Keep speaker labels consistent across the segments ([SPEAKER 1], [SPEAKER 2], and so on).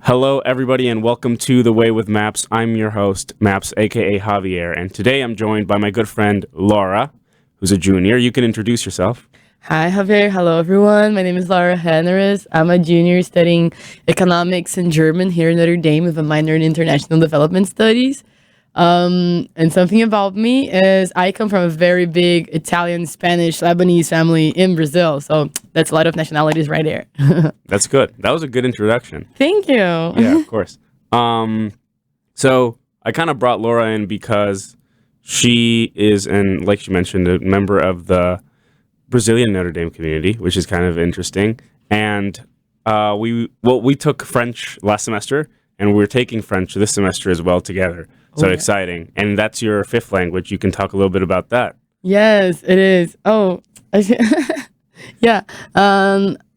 [SPEAKER 1] Hello, everybody, and welcome to The Way with Maps. I'm your host, Maps, aka Javier, and today I'm joined by my good friend, Laura, who's a junior. You can introduce yourself.
[SPEAKER 2] Hi, Javier. Hello, everyone. My name is Laura Henneres. I'm a junior studying economics and German here in Notre Dame with a minor in international development studies. And something about me is I come from a very big Italian, Spanish, Lebanese family in Brazil. So that's a lot of nationalities right there.
[SPEAKER 1] That's good. That was a good introduction.
[SPEAKER 2] Thank you.
[SPEAKER 1] Yeah, of course. So I kind of brought Laura in because she is, and like she mentioned, a member of the Brazilian Notre Dame community, which is kind of interesting. And we took French last semester, and we're taking French this semester as well together. So exciting. And that's your fifth language. You can talk a little bit about that.
[SPEAKER 2] Yes, it is. Oh, yeah.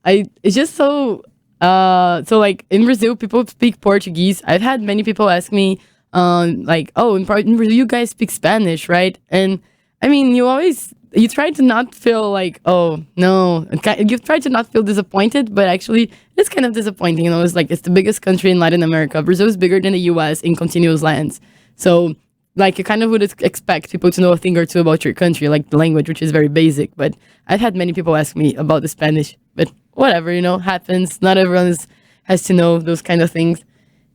[SPEAKER 2] It's just so like in Brazil, people speak Portuguese. I've had many people ask me, in Brazil you guys speak Spanish, right? And I mean, you try to not feel like, oh no, you try to not feel disappointed, but actually it's kind of disappointing. It's the biggest country in Latin America. Brazil is bigger than the U.S. in continuous lands. So, you kind of would expect people to know a thing or two about your country, like the language, which is very basic. But I've had many people ask me about the Spanish. But whatever, happens. Not everyone has to know those kind of things.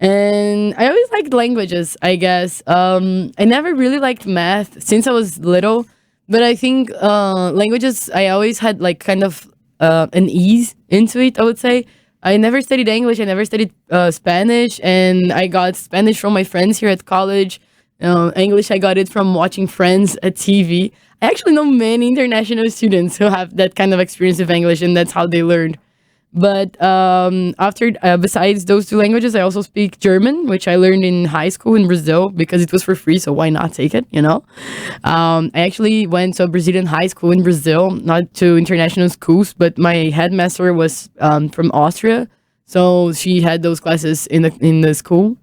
[SPEAKER 2] And I always liked languages, I guess. I never really liked math since I was little. But I think languages, I always had, an ease into it, I would say. I never studied English. I never studied Spanish, and I got Spanish from my friends here at college. English, I got it from watching Friends at TV. I actually know many international students who have that kind of experience with English, and that's how they learned. But besides those two languages, I also speak German, which I learned in high school in Brazil because it was for free, so why not take it, I actually went to a Brazilian high school in Brazil, not to international schools, but my headmaster was from Austria, so she had those classes in the school.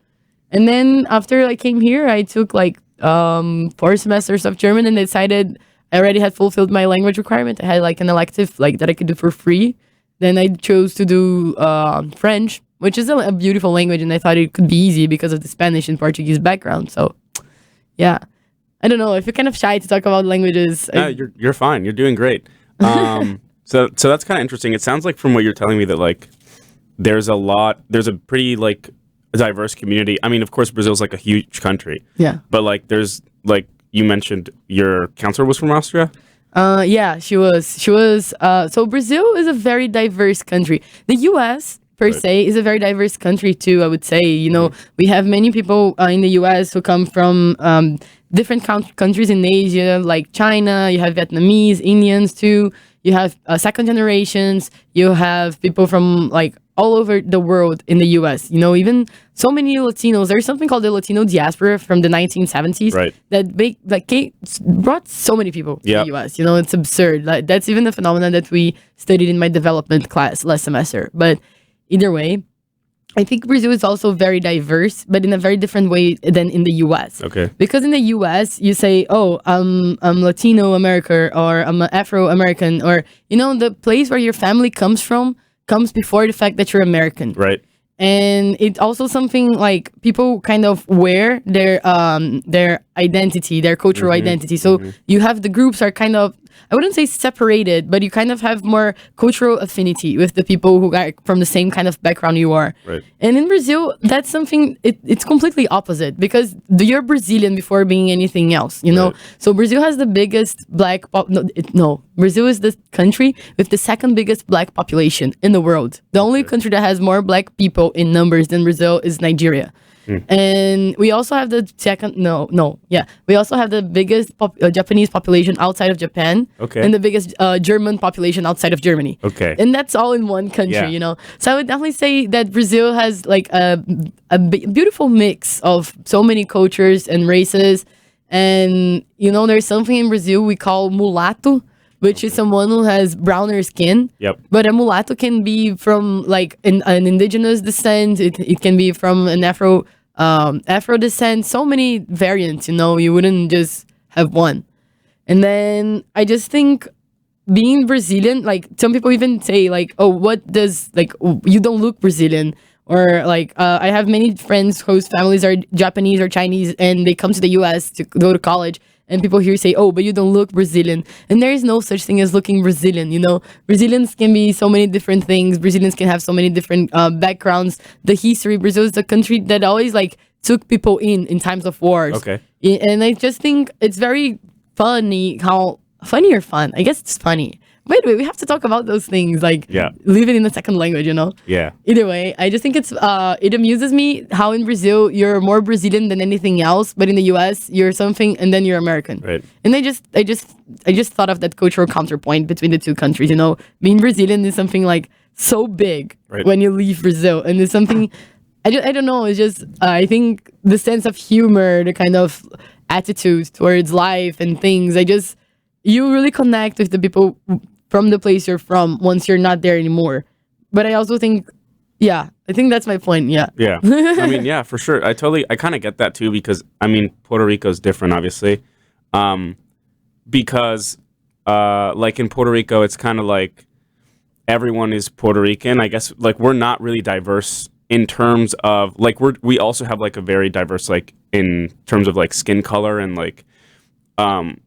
[SPEAKER 2] And then after I came here, I took 4 semesters of German and decided I already had fulfilled my language requirement. I had an elective that I could do for free. Then I chose to do French, which is a beautiful language, and I thought it could be easy because of the Spanish and Portuguese background. So, yeah. I don't know. If you're kind of shy to talk about languages.
[SPEAKER 1] No, you're fine. You're doing great. So that's kind of interesting. It sounds like from what you're telling me that, there's a pretty, diverse community. I mean, of course, Brazil's, a huge country.
[SPEAKER 2] Yeah.
[SPEAKER 1] But, there's, you mentioned your counselor was from Austria?
[SPEAKER 2] Yeah, she was. So Brazil is a very diverse country. The U.S. per se is a very diverse country too. I would say. We have many people in the U.S. who come from different countries in Asia, like China. You have Vietnamese, Indians too. You have second generations. You have people from all over the world in the U.S. Even so many Latinos. There's something called the Latino diaspora from the 1970s that brought so many people to the U.S. It's absurd. That's even a phenomenon that we studied in my development class last semester. But either way, I think Brazil is also very diverse, but in a very different way than in the U.S.
[SPEAKER 1] Okay.
[SPEAKER 2] Because in the U.S., you say, oh, I'm Latino American, or I'm Afro American, or, the place where your family comes from comes before the fact that you're American.
[SPEAKER 1] Right.
[SPEAKER 2] And it's also something people kind of wear their identity, their cultural identity. So you have the groups are kind of, I wouldn't say separated, but you kind of have more cultural affinity with the people who are from the same kind of background you are.
[SPEAKER 1] Right.
[SPEAKER 2] And in Brazil, that's something, it's completely opposite because you're Brazilian before being anything else,
[SPEAKER 1] Right.
[SPEAKER 2] So Brazil has the biggest Brazil is the country with the second biggest black population in the world. The only country that has more black people in numbers than Brazil is Nigeria. And we also have the we also have the biggest Japanese population outside of Japan.
[SPEAKER 1] Okay.
[SPEAKER 2] And the biggest German population outside of Germany.
[SPEAKER 1] Okay.
[SPEAKER 2] And that's all in one country, So I would definitely say that Brazil has a beautiful mix of so many cultures and races. And, there's something in Brazil we call mulatto, which is someone who has browner skin.
[SPEAKER 1] Yep.
[SPEAKER 2] But a mulatto can be from an indigenous descent. It can be from an Afro descent. So many variants, you wouldn't just have one. And then I just think being Brazilian, some people even say oh, what does you don't look Brazilian, Or like I have many friends whose families are Japanese or Chinese, and they come to the U.S. to go to college. And people here say, "Oh, but you don't look Brazilian." And there is no such thing as looking Brazilian. Brazilians can be so many different things. Brazilians can have so many different backgrounds. The history. Brazil is a country that always like took people in times of wars.
[SPEAKER 1] Okay.
[SPEAKER 2] And I just think it's very funny how funny or fun. I guess it's funny. Wait, we have to talk about those things, like living in a second language,
[SPEAKER 1] Yeah.
[SPEAKER 2] Either way, I just think it amuses me how in Brazil you're more Brazilian than anything else, but in the US you're something and then you're American.
[SPEAKER 1] Right.
[SPEAKER 2] And I just thought of that cultural counterpoint between the two countries. Being Brazilian is something like so big when you leave Brazil, and it's something I don't know. It's just I think the sense of humor, the kind of attitude towards life and things. You really connect with the people from the place you're from once you're not there anymore. But I also think, I think that's my point. Yeah.
[SPEAKER 1] Yeah. I mean, yeah, for sure. I kind of get that too, because I mean, Puerto Rico's different, obviously. Because like in Puerto Rico, it's kind of like everyone is Puerto Rican. I guess like we're not really diverse in terms of like we also have like a very diverse like in terms of like skin color and like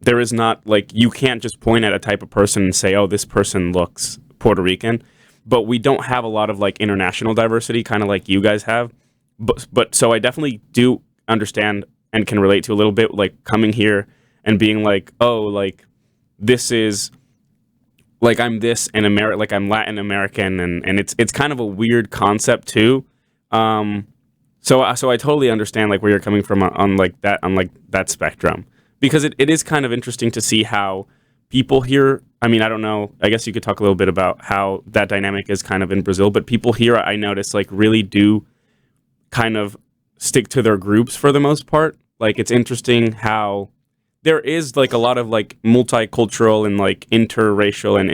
[SPEAKER 1] there is not like you can't just point at a type of person and say, oh, this person looks Puerto Rican, but we don't have a lot of like international diversity, kind of like you guys have. But so I definitely do understand and can relate to a little bit like coming here and being like, oh, like this is like I'm this and like I'm Latin American, and it's kind of a weird concept too. So I totally understand like where you're coming from on that spectrum. Because it is kind of interesting to see how people here, I mean, I don't know, I guess you could talk a little bit about how that dynamic is kind of in Brazil, but people here, I notice, like really do kind of stick to their groups for the most part. Like, it's interesting how there is like a lot of like multicultural and like interracial and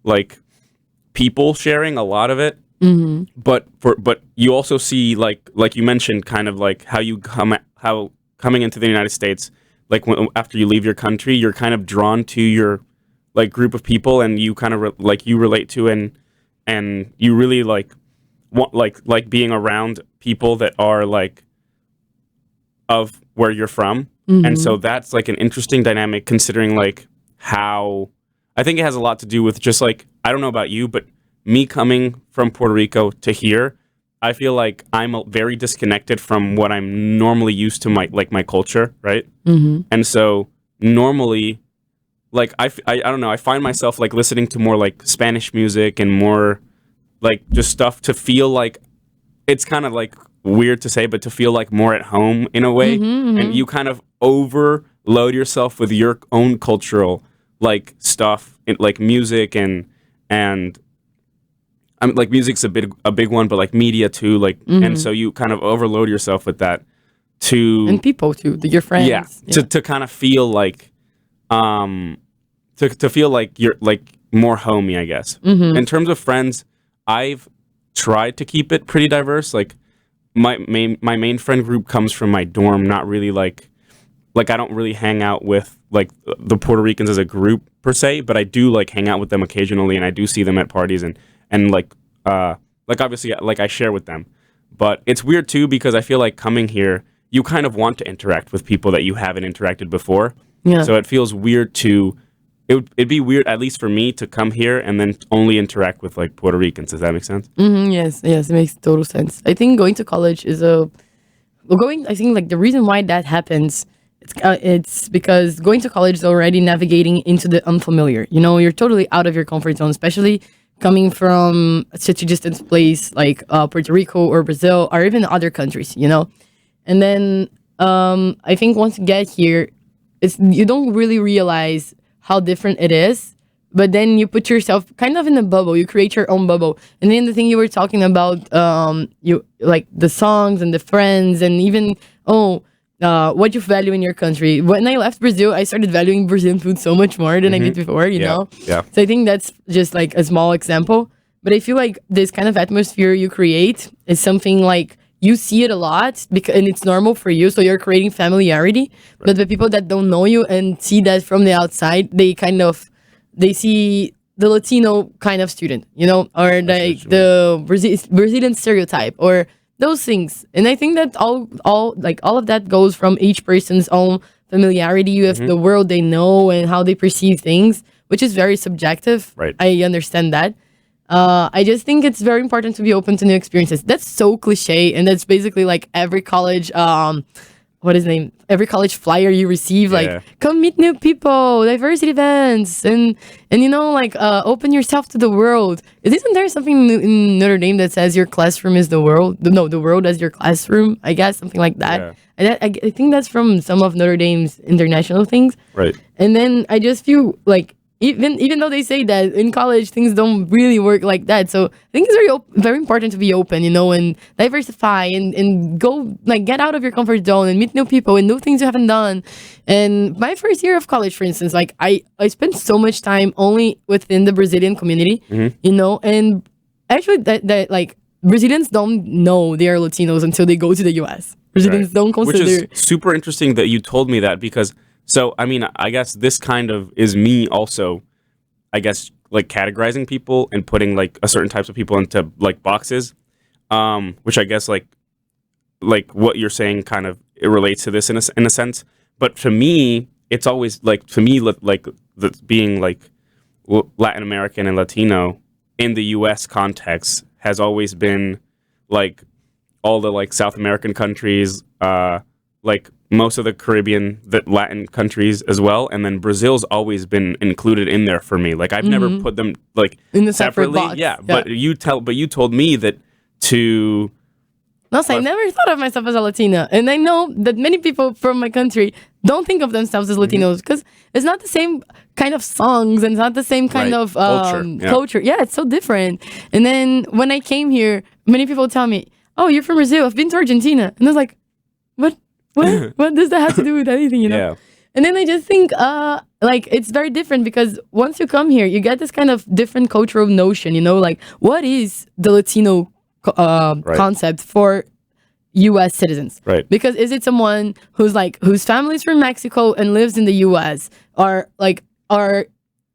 [SPEAKER 1] like people sharing a lot of it.
[SPEAKER 2] Mm-hmm.
[SPEAKER 1] But you also see like you mentioned kind of like how coming into the United States, like after you leave your country, you're kind of drawn to your like group of people, and you kind of you relate to and you really like want like being around people that are like of where you're from.
[SPEAKER 2] Mm-hmm.
[SPEAKER 1] And so that's like an interesting dynamic, considering like how I think it has a lot to do with just like, I don't know about you, but me coming from Puerto Rico to here, I feel like I'm very disconnected from what I'm normally used to my culture, right?
[SPEAKER 2] Mm-hmm.
[SPEAKER 1] And so normally, like I don't know, I find myself like listening to more like Spanish music and more like just stuff to feel like, it's kind of like weird to say, but to feel like more at home in a way.
[SPEAKER 2] Mm-hmm.
[SPEAKER 1] And you kind of overload yourself with your own cultural like stuff, like music and like music's a big one, but like media too, like,
[SPEAKER 2] mm-hmm.
[SPEAKER 1] and so you kind of overload yourself with that
[SPEAKER 2] and people too, your friends.
[SPEAKER 1] Yeah. To kind of feel like, to feel like you're like more homey, I guess.
[SPEAKER 2] Mm-hmm.
[SPEAKER 1] In terms of friends, I've tried to keep it pretty diverse. Like my main friend group comes from my dorm, not really like I don't really hang out with like the Puerto Ricans as a group per se, but I do like hang out with them occasionally, and I do see them at parties and like obviously like I share with them. But it's weird too, because I feel like coming here, you kind of want to interact with people that you haven't interacted before.
[SPEAKER 2] Yeah.
[SPEAKER 1] So it feels weird it'd be weird, at least for me, to come here and then only interact with like Puerto Ricans. Does that make sense?
[SPEAKER 2] Mm-hmm, yes, it makes total sense. I think going to college is I think like the reason why that happens, it's because going to college is already navigating into the unfamiliar. You're totally out of your comfort zone, especially coming from such a distant place like Puerto Rico or Brazil or even other countries, And then I think once you get here, you don't really realize how different it is, but then you put yourself kind of in a bubble. You create your own bubble. And then the thing you were talking about, you like the songs and the friends and even, what you value in your country. When I left Brazil, I started valuing Brazilian food so much more than I did before, you know?
[SPEAKER 1] Yeah.
[SPEAKER 2] So I think that's just like a small example. But I feel like this kind of atmosphere you create is something like you see it a lot and it's normal for you. So you're creating familiarity. Right. But the people that don't know you and see that from the outside, they see the Latino kind of student, or like the Brazilian stereotype or those things. And I think that all of that goes from each person's own familiarity with the world they know and how they perceive things, which is very subjective.
[SPEAKER 1] Right.
[SPEAKER 2] I understand that. I just think it's very important to be open to new experiences. That's so cliche, and that's basically like every college every college flyer you receive, like come meet new people, diversity events, and open yourself to the world. Isn't there something in Notre Dame that says your classroom is the world? No, the world as your classroom, I guess, something like that.
[SPEAKER 1] Yeah.
[SPEAKER 2] And I think that's from some of Notre Dame's international things.
[SPEAKER 1] Right.
[SPEAKER 2] And then I just feel like even though they say that in college things don't really work like that, so I think it's very important to be open, and diversify and go, like, get out of your comfort zone and meet new people and new things you haven't done. And my first year of college, for instance, like I spent so much time only within the Brazilian community, and actually that like Brazilians don't know they are Latinos until they go to the US. Brazilians don't consider.
[SPEAKER 1] Which is super interesting that you told me that, because so, I mean, I guess this kind of is me also, I guess, like categorizing people and putting like a certain types of people into like boxes, which I guess like what you're saying kind of it relates to this in a sense. But to me, it's always like, to me, like being like Latin American and Latino in the U.S. context has always been like all the like South American countries, like most of the Caribbean, the Latin countries as well, and then Brazil's always been included in there for me. Like I've never put them like
[SPEAKER 2] in the separate
[SPEAKER 1] separately.
[SPEAKER 2] box.
[SPEAKER 1] Yeah, but you told me that to.
[SPEAKER 2] No, I never thought of myself as a Latina, and I know that many people from my country don't think of themselves as Latinos because it's not the same kind of songs and it's not the same kind of culture. Yeah, it's so different. And then when I came here, many people tell me, "Oh, you're from Brazil. I've been to Argentina," and I was like, "What? What does that have to do with anything?"
[SPEAKER 1] Yeah.
[SPEAKER 2] And then I just think, like, it's very different because once you come here, you get this kind of different cultural notion, like what is the Latino concept for U.S. citizens?
[SPEAKER 1] Right.
[SPEAKER 2] Because is it someone whose family's from Mexico and lives in the U.S., or like are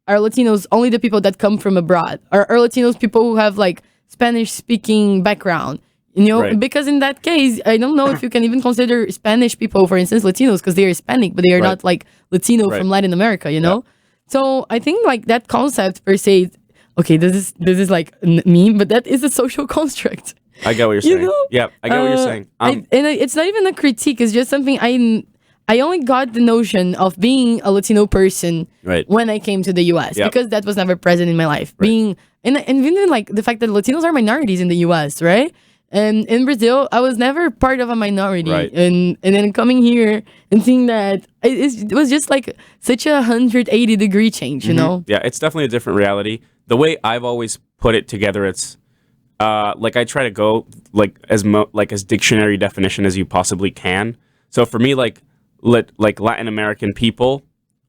[SPEAKER 2] Latinos only the people that come from abroad? Are Latinos people who have like Spanish speaking background?
[SPEAKER 1] Right.
[SPEAKER 2] Because in that case, I don't know if you can even consider Spanish people, for instance, Latinos, because they are Hispanic, but they are not like Latino from Latin America, So I think like that concept per se, okay, this is like me, but that is a social construct.
[SPEAKER 1] I get what you're saying. Yeah, I get what you're saying.
[SPEAKER 2] It's not even a critique. It's just something I only got the notion of being a Latino person when I came to the U.S. because that was never present in my life. Being and even like the fact that Latinos are minorities in the U.S., right? And in Brazil, I was never part of a minority. Right. And then coming here and seeing that, it was just like such a 180-degree change, you know?
[SPEAKER 1] Yeah, it's definitely a different reality. The way I've always put it together, it's like I try to go like as dictionary definition as you possibly can. So for me, like Latin American people,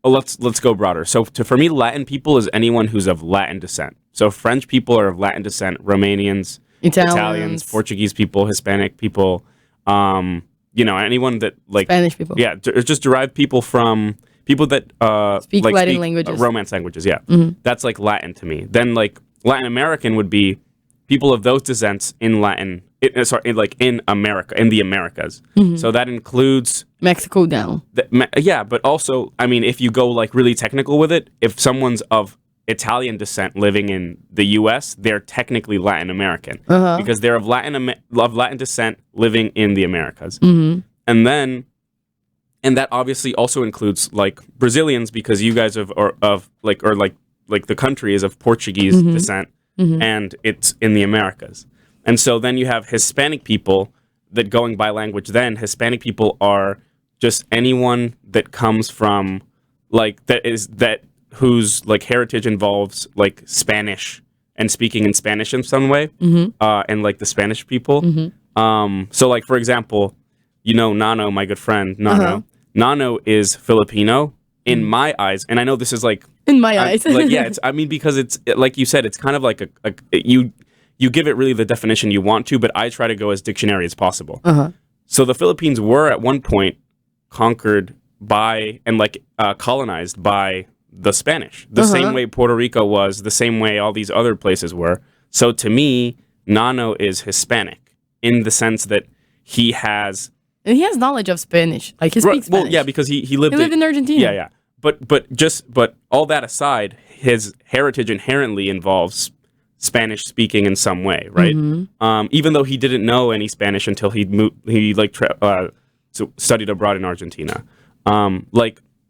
[SPEAKER 1] let's go broader. So for me, Latin people is anyone who's of Latin descent. So French people are of Latin descent, Romanians, Italians, Portuguese people, Hispanic people, anyone that like
[SPEAKER 2] Spanish people.
[SPEAKER 1] Yeah, just derived people from people that
[SPEAKER 2] speak Latin languages,
[SPEAKER 1] Romance languages. Yeah, that's like Latin to me. Then like Latin American would be people of those descents in Latin. In America, in the Americas. So that includes
[SPEAKER 2] Mexico down.
[SPEAKER 1] But also, I mean, if you go like really technical with it, if someone's of Italian descent living in the U.S., they're technically Latin American because they're of Latin descent living in the Americas. And that obviously also includes like Brazilians because you guys are the country is of Portuguese descent and it's in the Americas. And so then you have Hispanic people that going by language. Then Hispanic people are just anyone that comes from whose like heritage involves like Spanish and speaking in Spanish in some way, and like the Spanish people. So like for example, Nano, my good friend Nano. Nano is Filipino in my eyes, and I know this is like
[SPEAKER 2] in my eyes.
[SPEAKER 1] Because it's like you said, it's kind of like you give it really the definition you want to, but I try to go as dictionary as possible. So the Philippines were at one point conquered by and colonized by the Spanish, the same way Puerto Rico was, the same way all these other places were. So to me, Nano is Hispanic in the sense that he has...
[SPEAKER 2] And he has knowledge of Spanish. Like, he speaks Spanish.
[SPEAKER 1] Well, yeah, because he lived
[SPEAKER 2] in Argentina.
[SPEAKER 1] Yeah, yeah. But all that aside, his heritage inherently involves Spanish speaking in some way, right? Even though he didn't know any Spanish until studied abroad in Argentina.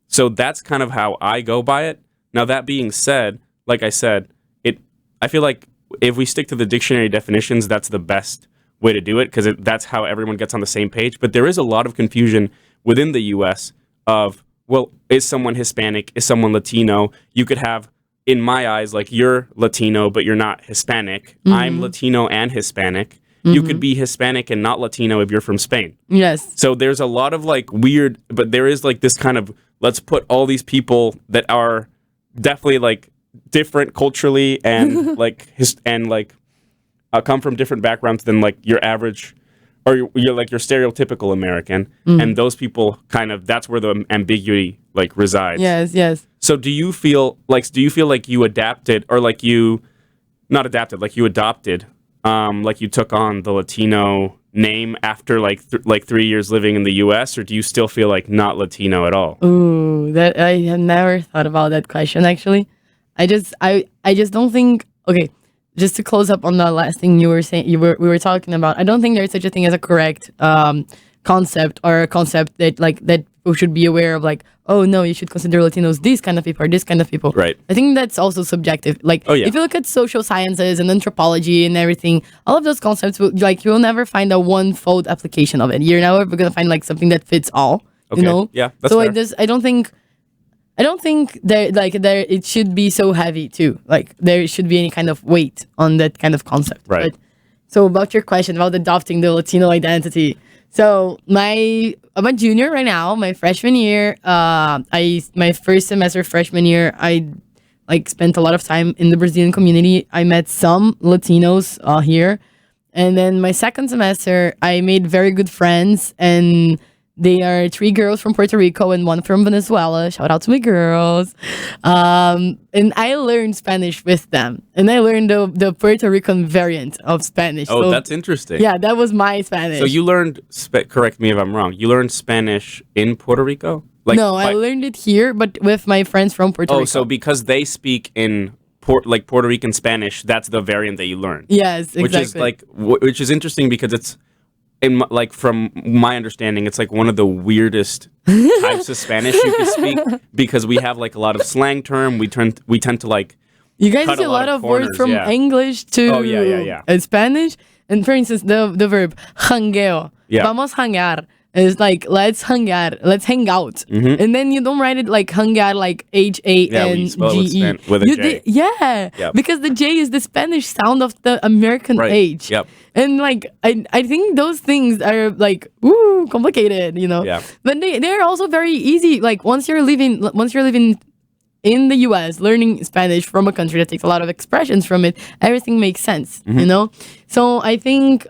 [SPEAKER 1] So that's kind of how I go by it. Now, that being said, like I said, I feel like if we stick to the dictionary definitions, that's the best way to do it, because that's how everyone gets on the same page. But there is a lot of confusion within the U.S. of, well, is someone Hispanic? Is someone Latino? You could have, in my eyes, like, you're Latino, but you're not Hispanic. I'm Latino and Hispanic. You could be Hispanic and not Latino if you're from Spain.
[SPEAKER 2] Yes.
[SPEAKER 1] So there's a lot of like weird, but there is like this kind of, let's put all these people that are definitely like different culturally and come from different backgrounds than like your average, or you're like your stereotypical American, and those people kind of, that's where the ambiguity like resides.
[SPEAKER 2] Yes.
[SPEAKER 1] So do you feel like you adapted, or like you not adapted, like you adopted, like you took on the Latino name after like 3 years living in the U.S., or do you still feel like not Latino at all?
[SPEAKER 2] Ooh, that I have never thought about that question, actually. I just don't think, okay, just to close up on the last thing you were saying, we were talking about, I don't think there's such a thing as a correct concept, or a concept that people should be aware of, like, oh no, you should consider Latinos this kind of people or this kind of people.
[SPEAKER 1] Right.
[SPEAKER 2] I think that's also subjective. Like, if you look at social sciences and anthropology and everything, all of those concepts, you'll never find a one-fold application of it. You're never going to find like something that fits all.
[SPEAKER 1] Okay.
[SPEAKER 2] You know.
[SPEAKER 1] Yeah. That's fair.
[SPEAKER 2] I don't think there it should be so heavy too. Like, there should be any kind of weight on that kind of concept.
[SPEAKER 1] Right.
[SPEAKER 2] But, so about your question about adopting the Latino identity. So I'm a junior right now. My freshman year, my first semester freshman year, I like spent a lot of time in the Brazilian community. I met some Latinos here, and then my second semester, I made very good friends, and they are 3 girls from Puerto Rico and 1 from Venezuela. Shout out to my girls. And I learned Spanish with them. And I learned the Puerto Rican variant of Spanish.
[SPEAKER 1] Oh, so, that's interesting.
[SPEAKER 2] Yeah, that was my Spanish.
[SPEAKER 1] So you learned, correct me if I'm wrong, you learned Spanish in Puerto Rico?
[SPEAKER 2] I learned it here, but with my friends from Puerto Rico. Oh,
[SPEAKER 1] so because they speak in Puerto Rican Spanish, that's the variant that you learned.
[SPEAKER 2] Yes, exactly.
[SPEAKER 1] Which is interesting because it's, from my understanding, it's like one of the weirdest types of Spanish you can speak, because we have like a lot of slang term. We tend to like,
[SPEAKER 2] you guys use a lot of words from English to Spanish. And for instance, the verb jangueo. Yeah. Vamos jangar. It's like, let's hang out. And then you don't write it like hangar, like H-A-N-G-E.
[SPEAKER 1] Yeah, we spell it with a J.
[SPEAKER 2] Because the J is the Spanish sound of the American H.
[SPEAKER 1] Yep.
[SPEAKER 2] And like, I think those things are like, complicated, you know?
[SPEAKER 1] Yeah.
[SPEAKER 2] But they're also very easy. Like, once you're living in the U.S., learning Spanish from a country that takes a lot of expressions from it, everything makes sense, you know? So I think,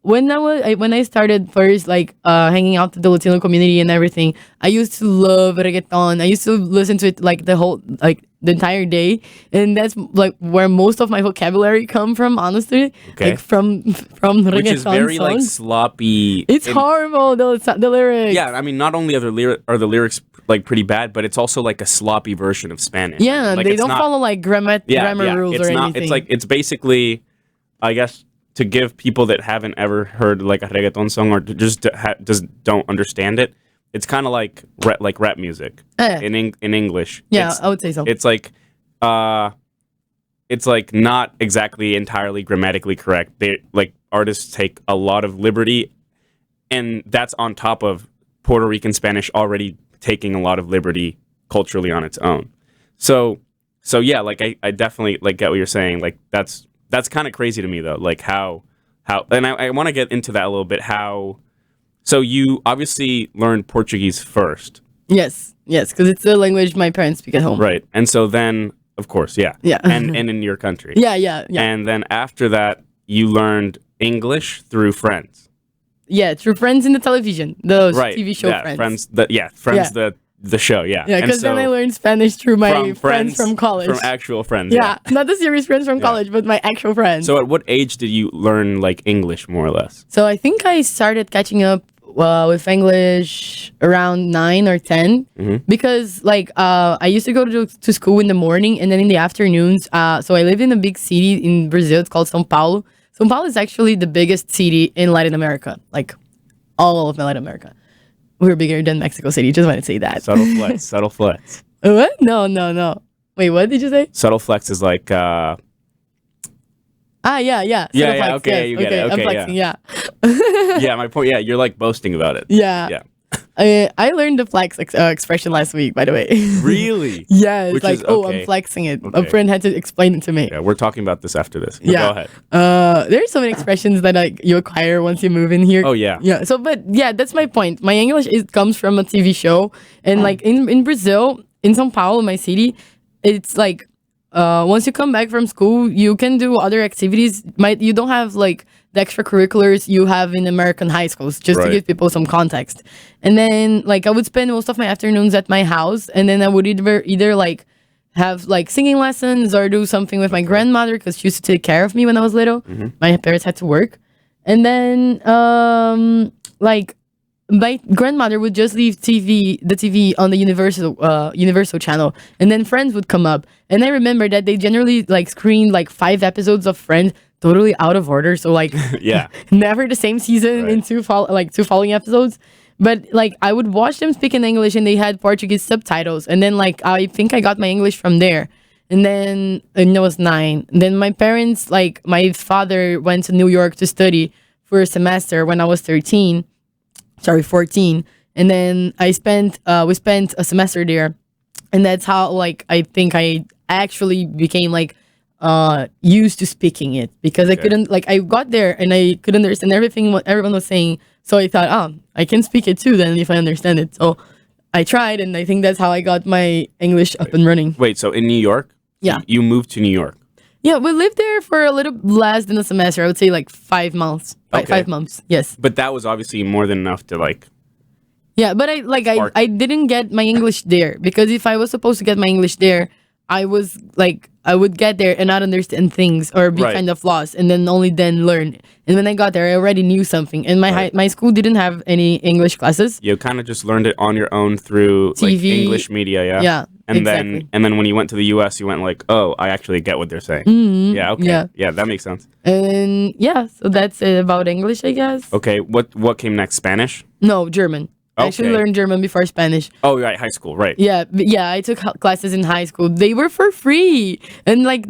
[SPEAKER 2] when I started first, hanging out with the Latino community and everything, I used to love reggaeton. I used to listen to it the entire day, and that's like where most of my vocabulary come from. Honestly, from reggaeton, which is
[SPEAKER 1] very
[SPEAKER 2] songs.
[SPEAKER 1] Like sloppy.
[SPEAKER 2] It's horrible. The lyrics.
[SPEAKER 1] Yeah, I mean, not only are the lyrics like pretty bad, but it's also like a sloppy version of Spanish.
[SPEAKER 2] Yeah, they don't follow like grammar rules or anything.
[SPEAKER 1] It's like, it's basically, I guess, to give people that haven't ever heard like a reggaeton song, or just don't understand it, it's kind of like rap music in English.
[SPEAKER 2] Yeah, I would say so.
[SPEAKER 1] It's like not exactly entirely grammatically correct. They like, artists take a lot of liberty, and that's on top of Puerto Rican Spanish already taking a lot of liberty culturally on its own. So yeah, like I definitely like get what you're saying. Like that's kind of crazy to me though, like how, and I want to get into that a little bit. So you obviously learned Portuguese first.
[SPEAKER 2] Yes, because it's the language my parents speak at home.
[SPEAKER 1] Right, and so then, of course, yeah, and in your country.
[SPEAKER 2] Yeah.
[SPEAKER 1] And then after that, you learned English through friends.
[SPEAKER 2] Yeah, through friends in the television, those TV show friends.
[SPEAKER 1] Friends. Friends. The show, yeah.
[SPEAKER 2] Yeah,
[SPEAKER 1] And
[SPEAKER 2] because then
[SPEAKER 1] so
[SPEAKER 2] I learned Spanish through my
[SPEAKER 1] from
[SPEAKER 2] friends from college.
[SPEAKER 1] From actual friends.
[SPEAKER 2] Yeah, not the serious friends from college, but my actual friends.
[SPEAKER 1] So at what age did you learn like English more or less?
[SPEAKER 2] So I think I started catching up with English around 9 or 10 because like I used to go to school in the morning and then in the afternoons. So I live in a big city in Brazil. It's called São Paulo. São Paulo is actually the biggest city in Latin America, like all of Latin America. We're bigger than Mexico City. Just want to say that.
[SPEAKER 1] Subtle flex. Subtle flex.
[SPEAKER 2] What? No. Wait, what did you say?
[SPEAKER 1] Subtle flex is like.
[SPEAKER 2] Yeah.
[SPEAKER 1] Yeah,
[SPEAKER 2] Flex,
[SPEAKER 1] okay, you get it.
[SPEAKER 2] I'm
[SPEAKER 1] Okay,
[SPEAKER 2] flexing, yeah.
[SPEAKER 1] Yeah, my point. Yeah, you're like boasting about it.
[SPEAKER 2] Yeah.
[SPEAKER 1] Yeah.
[SPEAKER 2] I learned the flex expression last week, by the way.
[SPEAKER 1] Really?
[SPEAKER 2] Yeah, it's
[SPEAKER 1] Which
[SPEAKER 2] like,
[SPEAKER 1] is-
[SPEAKER 2] oh,
[SPEAKER 1] okay.
[SPEAKER 2] I'm flexing it. A
[SPEAKER 1] Okay.
[SPEAKER 2] friend had to explain it to me.
[SPEAKER 1] Yeah, we're talking about this after this. But
[SPEAKER 2] Yeah.
[SPEAKER 1] Go ahead.
[SPEAKER 2] There's so many expressions that like you acquire once you move in here.
[SPEAKER 1] Oh, yeah.
[SPEAKER 2] Yeah. So, but yeah, that's my point. My English comes from a TV show, and like in Brazil, in São Paulo, my city, it's like once you come back from school, you can do other activities. You don't have like the extracurriculars you have in American high schools, just to
[SPEAKER 1] Right.
[SPEAKER 2] give people some context. And then like I would spend most of my afternoons at my house, and then I would either like have like singing lessons or do something with my grandmother because she used to take care of me when I was little. My parents had to work, and then like my grandmother would just leave the TV on the Universal channel, and then Friends would come up. And I remember that they generally like screened like 5 episodes of Friends totally out of order, so like
[SPEAKER 1] Yeah.
[SPEAKER 2] never the same season
[SPEAKER 1] Right.
[SPEAKER 2] in two following episodes. But like I would watch them speak in English and they had Portuguese subtitles, and then like I think I got my English from there. And then I was 9. And then my parents, like my father went to New York to study for a semester when I was 14. And then we spent a semester there, and that's how like I think I actually became like used to speaking it, because I couldn't, like I got there and I could understand everything what everyone was saying. So I thought, oh, I can speak it too then if I understand it. So I tried, and I think that's how I got my English up and running.
[SPEAKER 1] Wait, so in New York?
[SPEAKER 2] Yeah.
[SPEAKER 1] You moved to New York.
[SPEAKER 2] Yeah, we lived there for a little less than a semester. I would say like 5 months.
[SPEAKER 1] Okay.
[SPEAKER 2] 5 months. Yes.
[SPEAKER 1] But that was obviously more than enough to like.
[SPEAKER 2] Yeah, but
[SPEAKER 1] Spark.
[SPEAKER 2] I didn't get my English there, because if I was supposed to get my English there, I was like I would get there and not understand things or be
[SPEAKER 1] Right.
[SPEAKER 2] kind of lost, and then only then learn. And when I got there, I already knew something. And my school didn't have any English classes.
[SPEAKER 1] You kind of just learned it on your own through like
[SPEAKER 2] TV.
[SPEAKER 1] English media, yeah.
[SPEAKER 2] Yeah,
[SPEAKER 1] And
[SPEAKER 2] exactly.
[SPEAKER 1] then when you went to the US, you went like, "Oh, I actually get what they're saying." Yeah, okay.
[SPEAKER 2] yeah.
[SPEAKER 1] Yeah, that makes sense.
[SPEAKER 2] And yeah, so that's it about English, I guess.
[SPEAKER 1] Okay, what came next? Spanish?
[SPEAKER 2] No, German. I actually
[SPEAKER 1] Okay.
[SPEAKER 2] learned German before Spanish.
[SPEAKER 1] Oh, right, high school, right.
[SPEAKER 2] Yeah, I took classes in high school. They were for free, and like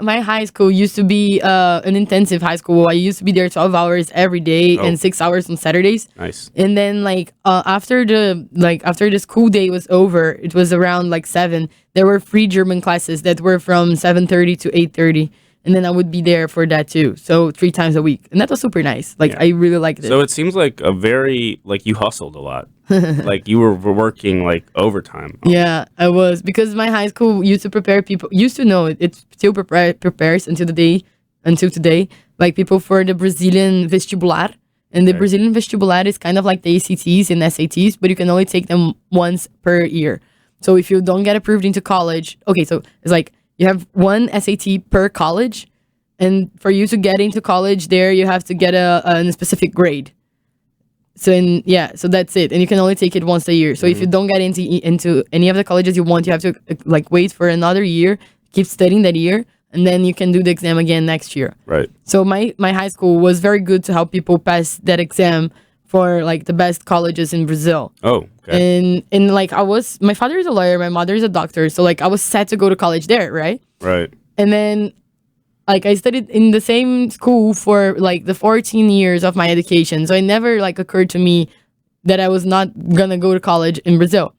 [SPEAKER 2] my high school used to be an intensive high school. I used to be there 12 hours every day and 6 hours on Saturdays.
[SPEAKER 1] Nice.
[SPEAKER 2] And then like after the school day was over, it was around like 7. There were free German classes that were from 7:30 to 8:30. And then I would be there for that too. So 3 times a week. And that was super nice. Like,
[SPEAKER 1] Yeah.
[SPEAKER 2] I really liked it.
[SPEAKER 1] So it seems like like you hustled a lot. Like you were working like overtime.
[SPEAKER 2] Yeah, I was, because my high school used to prepare people. Used to know it still prepares until today. Like people for the Brazilian vestibular, and the
[SPEAKER 1] Okay.
[SPEAKER 2] Brazilian vestibular is kind of like the ACTs and SATs, but you can only take them once per year. So if you don't get approved into college, okay, so it's like you have one SAT per college, and for you to get into college there, you have to get a specific grade. So so that's it, and you can only take it once a year. So if you don't get into any of the colleges you want, you have to like wait for another year, keep studying that year, and then you can do the exam again next year.
[SPEAKER 1] Right.
[SPEAKER 2] So my high school was very good to help people pass that exam for like the best colleges in Brazil.
[SPEAKER 1] Oh, okay.
[SPEAKER 2] And like my father is a lawyer, my mother is a doctor, so like I was set to go to college there, right?
[SPEAKER 1] Right.
[SPEAKER 2] And then like I studied in the same school for like the 14 years of my education. So it never like occurred to me that I was not gonna go to college in Brazil.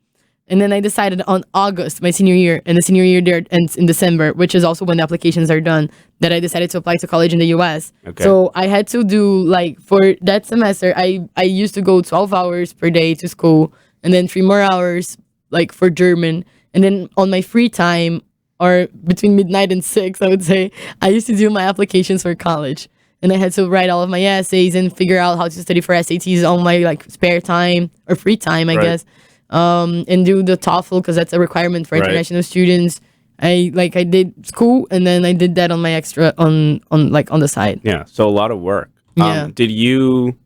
[SPEAKER 2] And then I decided on August, my senior year, and the senior year there ends in December, which is also when the applications are done, that I decided to apply to college in the US.
[SPEAKER 1] Okay.
[SPEAKER 2] So I had to do like for that semester, I used to go 12 hours per day to school, and then 3 more hours like for German. And then on my free time, or between midnight and 6, I would say, I used to do my applications for college. And I had to write all of my essays and figure out how to study for SATs on my like spare time or free time, I
[SPEAKER 1] Right.
[SPEAKER 2] guess. and do the TOEFL because that's a requirement for
[SPEAKER 1] Right.
[SPEAKER 2] international students. I did school and then I did that on my extra on the side.
[SPEAKER 1] Yeah. So a lot of work.
[SPEAKER 2] Yeah.
[SPEAKER 1] Did you?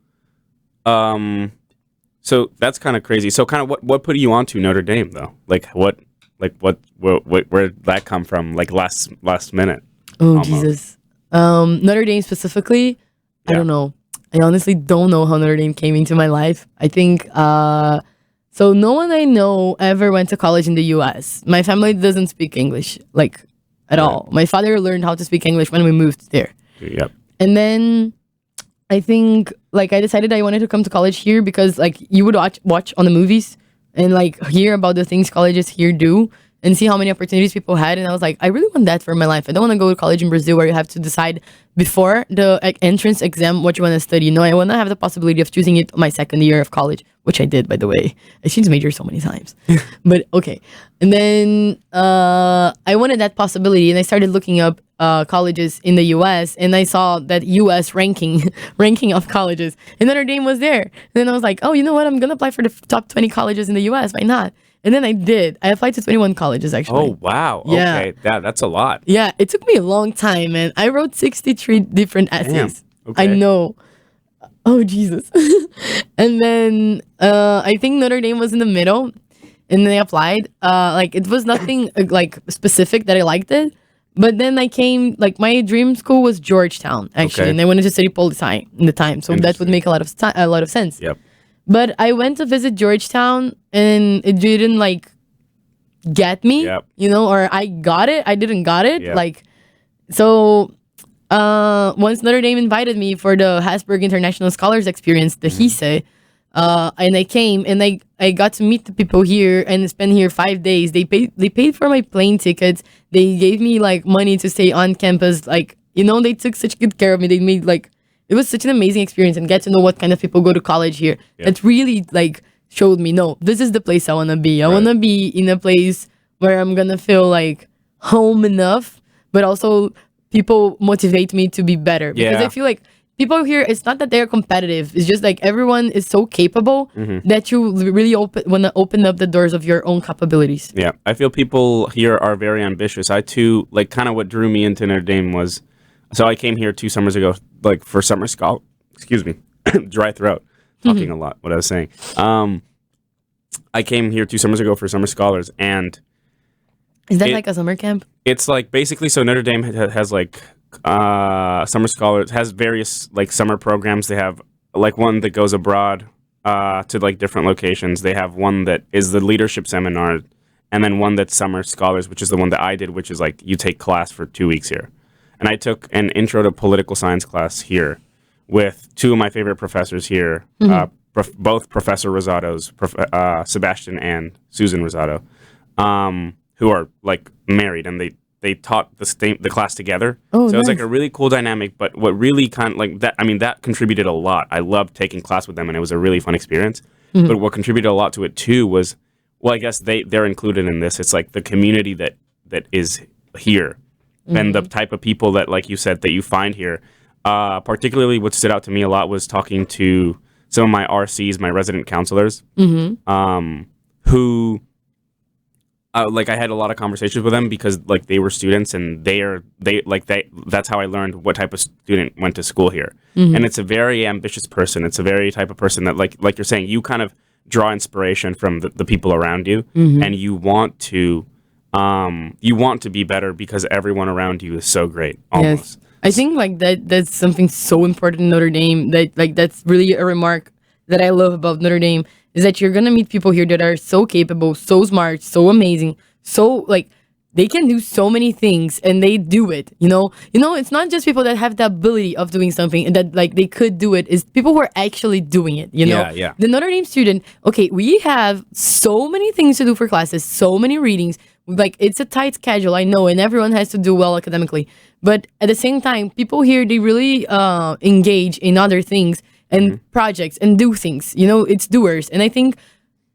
[SPEAKER 1] So that's kind of crazy. So kind of what put you onto Notre Dame though? What where did that come from? Like last minute.
[SPEAKER 2] Oh
[SPEAKER 1] Almost.
[SPEAKER 2] Jesus. Notre Dame specifically, I
[SPEAKER 1] Yeah.
[SPEAKER 2] don't know. I honestly don't know how Notre Dame came into my life. I think so no one I know ever went to college in the US. My family doesn't speak English like at all. My father learned how to speak English when we moved there.
[SPEAKER 1] Yep.
[SPEAKER 2] And then I think like I decided I wanted to come to college here because like you would watch on the movies and like hear about the things colleges here do and see how many opportunities people had. And I was like, I really want that for my life. I don't want to go to college in Brazil where you have to decide before the entrance exam what you want to study. No, I want to have the possibility of choosing it my second year of college, which I did, by the way. I changed majors so many times. But okay. And then I wanted that possibility and I started looking up colleges in the US and I saw that US ranking of colleges and Notre Dame was there. And then I was like, oh, you know what? I'm going to apply for the top 20 colleges in the US. Why not? And then I did. I applied to 21 colleges actually.
[SPEAKER 1] Oh wow.
[SPEAKER 2] Yeah.
[SPEAKER 1] Okay. That's a lot.
[SPEAKER 2] Yeah, it took me a long time, man. I wrote 63 different essays.
[SPEAKER 1] Okay.
[SPEAKER 2] I know. Oh Jesus. And then I think Notre Dame was in the middle and then I applied. Like it was nothing like specific that I liked it. But then I came like my dream school was Georgetown actually,
[SPEAKER 1] Okay.
[SPEAKER 2] and I wanted to study politics in the time. So that would make a lot of sense.
[SPEAKER 1] Yep.
[SPEAKER 2] But I went to visit Georgetown and it didn't like get me,
[SPEAKER 1] Yep.
[SPEAKER 2] you know, or I got it, I didn't got it.
[SPEAKER 1] Yep.
[SPEAKER 2] Like, so once Notre Dame invited me for the Hasburg International Scholars Experience, the HISE, and I came and I got to meet the people here and spend here 5 days. They paid for my plane tickets. They gave me like money to stay on campus. Like, you know, they took such good care of me. They made like, it was such an amazing experience and get to know what kind of people go to college here.
[SPEAKER 1] Yeah.
[SPEAKER 2] It really like showed me, no, this is the place I want to be. I want to be in a place where I'm going to feel like home enough, but also people motivate me to be better. Because
[SPEAKER 1] Yeah.
[SPEAKER 2] I feel like people here, it's not that they're competitive. It's just like everyone is so capable that you really want to open up the doors of your own capabilities.
[SPEAKER 1] Yeah, I feel people here are very ambitious. I too, like, kind of what drew me into Notre Dame was, so I came here 2 summers ago, like for summer scholar. Excuse me, dry throat, talking a lot. What I was saying. I came here 2 summers ago for summer scholars, and
[SPEAKER 2] Is that like a summer camp?
[SPEAKER 1] it's like basically so Notre Dame has like summer scholars, has various like summer programs. They have like one that goes abroad to like different locations. They have one that is the leadership seminar, and then one that's summer scholars, which is the one that I did, which is like you take class for 2 weeks here. And I took an intro to political science class here with 2 of my favorite professors here, both Professor Rosado's, Sebastian and Susan Rosado, who are like married, and they taught the class together.
[SPEAKER 2] Oh,
[SPEAKER 1] so it was like
[SPEAKER 2] nice.
[SPEAKER 1] a really cool dynamic. But what really kind of like that, I mean, that contributed a lot. I loved taking class with them, and it was a really fun experience. But what contributed a lot to it too was, well, I guess they're included in this. It's like the community that is here, and the type of people that, like you said, that you find here. Particularly, what stood out to me a lot was talking to some of my RCs, my resident counselors, who. Like I had a lot of conversations with them because like they were students and that's how I learned what type of student went to school here. And it's a very ambitious person. It's a very type of person that like you're saying, you kind of draw inspiration from the people around you, and you want to be better because everyone around you is so great. Almost.
[SPEAKER 2] Yes. I think like that's something so important in Notre Dame that like that's really a remark that I love about Notre Dame is that you're gonna meet people here that are so capable, so smart, so amazing, so like they can do so many things and they do it. You know, it's not just people that have the ability of doing something and that like they could do it. It's people who are actually doing it. You know,
[SPEAKER 1] Yeah.
[SPEAKER 2] The Notre Dame student. Okay, we have so many things to do for classes, so many readings. Like it's a tight schedule, I know, and everyone has to do well academically. But at the same time, people here they really engage in other things and projects and do things. You know, it's doers, and I think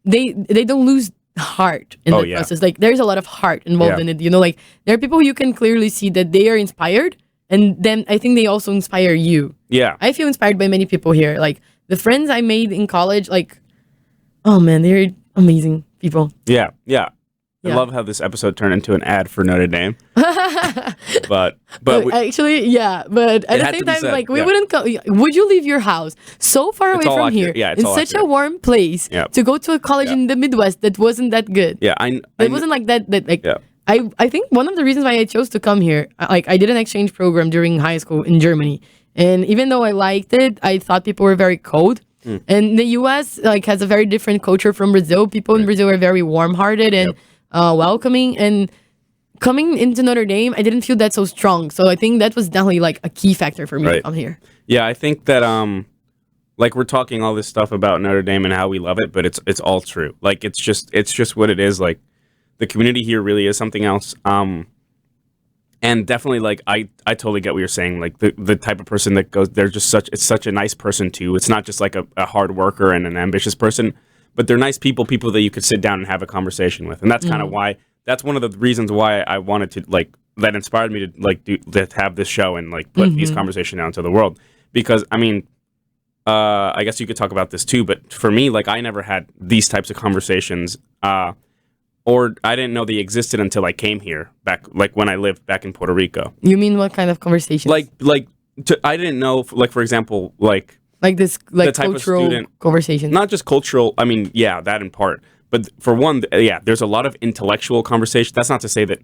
[SPEAKER 2] they don't lose heart in the process. Like there's a lot of heart involved in it. You know, like there are people you can clearly see that they are inspired, and then I think they also inspire you.
[SPEAKER 1] Yeah.
[SPEAKER 2] I feel inspired by many people here. Like the friends I made in college, like, oh man, amazing people.
[SPEAKER 1] Yeah. I
[SPEAKER 2] Yeah.
[SPEAKER 1] love how this episode turned into an ad for Notre Dame. but
[SPEAKER 2] Actually, yeah, but at
[SPEAKER 1] It
[SPEAKER 2] the
[SPEAKER 1] had
[SPEAKER 2] same
[SPEAKER 1] to be
[SPEAKER 2] time,
[SPEAKER 1] said,
[SPEAKER 2] like we
[SPEAKER 1] yeah.
[SPEAKER 2] wouldn't go. Would you leave your house so far away
[SPEAKER 1] all
[SPEAKER 2] from
[SPEAKER 1] accurate.
[SPEAKER 2] here
[SPEAKER 1] Yeah, it's
[SPEAKER 2] in
[SPEAKER 1] all
[SPEAKER 2] such a
[SPEAKER 1] accurate.
[SPEAKER 2] warm place
[SPEAKER 1] Yeah.
[SPEAKER 2] to go to a college
[SPEAKER 1] Yeah.
[SPEAKER 2] in the Midwest that wasn't that good?
[SPEAKER 1] yeah,
[SPEAKER 2] It wasn't like that. Like
[SPEAKER 1] Yeah.
[SPEAKER 2] I think one of the reasons why I chose to come here, like I did an exchange program during high school in Germany, and even though I liked it, I thought people were very cold. And the U.S. like has a very different culture from Brazil. People in Brazil are very warm-hearted and welcoming. And coming into Notre Dame, I didn't feel that so strong. So I think that was definitely like a key factor for me to
[SPEAKER 1] Right.
[SPEAKER 2] come here.
[SPEAKER 1] Yeah, I think that like we're talking all this stuff about Notre Dame and how we love it, but it's all true. Like it's just what it is. Like the community here really is something else. And definitely like I totally get what you're saying. Like the type of person that goes, they're just it's such a nice person too. It's not just like a hard worker and an ambitious person, but they're nice people that you could sit down and have a conversation with. And that's kind of why, that's one of the reasons why I wanted to like, that inspired me to like to have this show and like put these conversations out into the world. Because I mean, I guess you could talk about this too, but for me, like I never had these types of conversations, or I didn't know they existed until I came here back, like when I lived back in Puerto Rico.
[SPEAKER 2] You mean what kind of conversations?
[SPEAKER 1] I didn't know, like for example, like
[SPEAKER 2] this
[SPEAKER 1] the type of
[SPEAKER 2] cultural
[SPEAKER 1] student-
[SPEAKER 2] conversation.
[SPEAKER 1] not just cultural. I mean, yeah, that in part, but for one, yeah, there's a lot of intellectual conversation. That's not to say that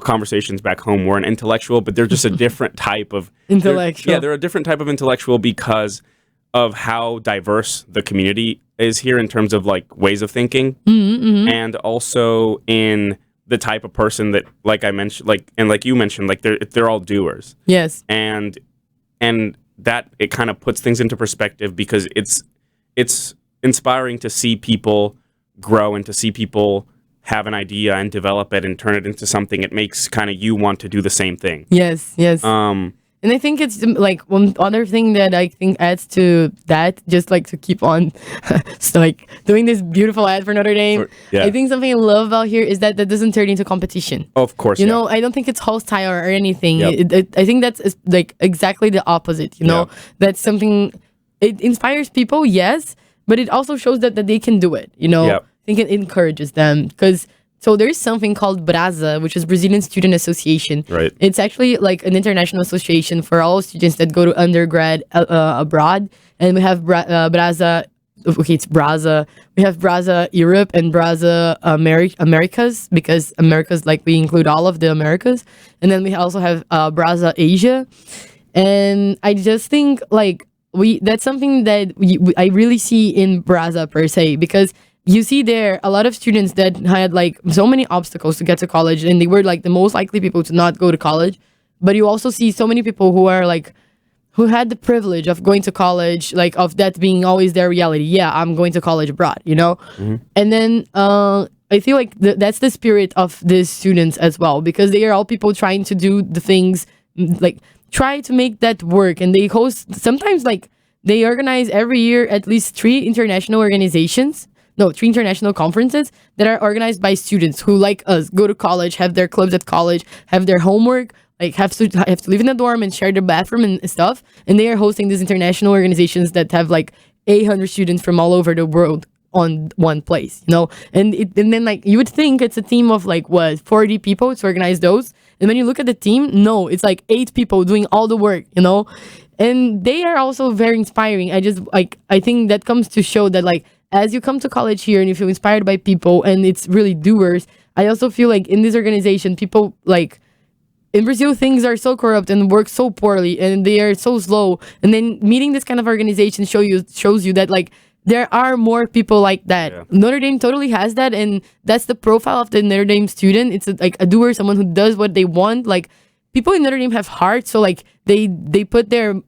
[SPEAKER 1] conversations back home weren't intellectual, but they're just a different type of
[SPEAKER 2] Intellectual.
[SPEAKER 1] they're a different type of intellectual because of how diverse the community is here in terms of like ways of thinking, and also in the type of person that, like I mentioned, like and like you mentioned, like they're all doers,
[SPEAKER 2] Yes.
[SPEAKER 1] and that it kind of puts things into perspective because it's inspiring to see people grow and to see people have an idea and develop it and turn it into something. It makes kind of you want to do the same thing.
[SPEAKER 2] Yes. And I think it's like one other thing that I think adds to that, just like to keep on so like doing this beautiful ad for Notre Dame.
[SPEAKER 1] Yeah.
[SPEAKER 2] I think something I love about here is that doesn't turn into competition.
[SPEAKER 1] Of course,
[SPEAKER 2] You know, I don't think it's hostile or anything.
[SPEAKER 1] Yep.
[SPEAKER 2] I think that's like exactly the opposite. You know,
[SPEAKER 1] Yeah.
[SPEAKER 2] that's something. It inspires people, yes, but it also shows that they can do it. You know,
[SPEAKER 1] Yep.
[SPEAKER 2] I think it encourages them because. So there's something called BRASA, which is Brazilian Student Association.
[SPEAKER 1] Right.
[SPEAKER 2] It's actually like an international association for all students that go to undergrad abroad. And we have BRASA. Okay, it's BRASA. We have BRASA Europe and BRASA Americas, because Americas, like we include all of the Americas. And then we also have BRASA Asia. And I just think like that's something that I really see in BRASA per se, because you see there a lot of students that had like so many obstacles to get to college, and they were like the most likely people to not go to college. But you also see so many people who are like, who had the privilege of going to college, like of that being always their reality. Yeah, I'm going to college abroad, you know? And then I feel like that's the spirit of these students as well, because they are all people trying to do the things, like try to make that work. And they host, sometimes like they organize every year at least three international conferences that are organized by students who, like us, go to college, have their clubs at college, have their homework, like have to live in a dorm and share their bathroom and stuff. And they are hosting these international organizations that have like 800 students from all over the world on one place, you know? And then like you would think it's a team of like 40 people to organize those. And when you look at the team, no, it's like 8 people doing all the work, you know? And they are also very inspiring. I think that comes to show that like, as you come to college here and you feel inspired by people and it's really doers, I also feel like in this organization, people like in Brazil, things are so corrupt and work so poorly and they are so slow. And then meeting this kind of organization shows you that like there are more people like that.
[SPEAKER 1] Yeah.
[SPEAKER 2] Notre Dame totally has that, and that's the profile of the Notre Dame student. It's like a doer, someone who does what they want. Like people in Notre Dame have heart, so like they put put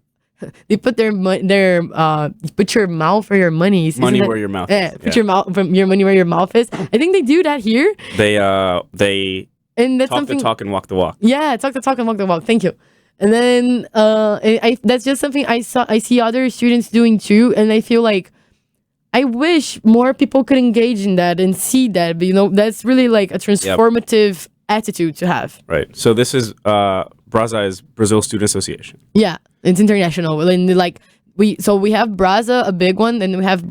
[SPEAKER 2] your mouth where your money is.
[SPEAKER 1] Money where your mouth is.
[SPEAKER 2] Yeah, put your money where your mouth is. I think they do that here.
[SPEAKER 1] They
[SPEAKER 2] And that's
[SPEAKER 1] talk
[SPEAKER 2] something.
[SPEAKER 1] the talk and walk the walk.
[SPEAKER 2] Yeah, talk the talk and walk the walk. Thank you. And then that's just something I see other students doing too, and I feel like I wish more people could engage in that and see that. But you know, that's really like a transformative attitude to have.
[SPEAKER 1] Right. So this is BRASA is Brazil Student Association.
[SPEAKER 2] Yeah, it's international. And like we have BRASA, a big one, and we have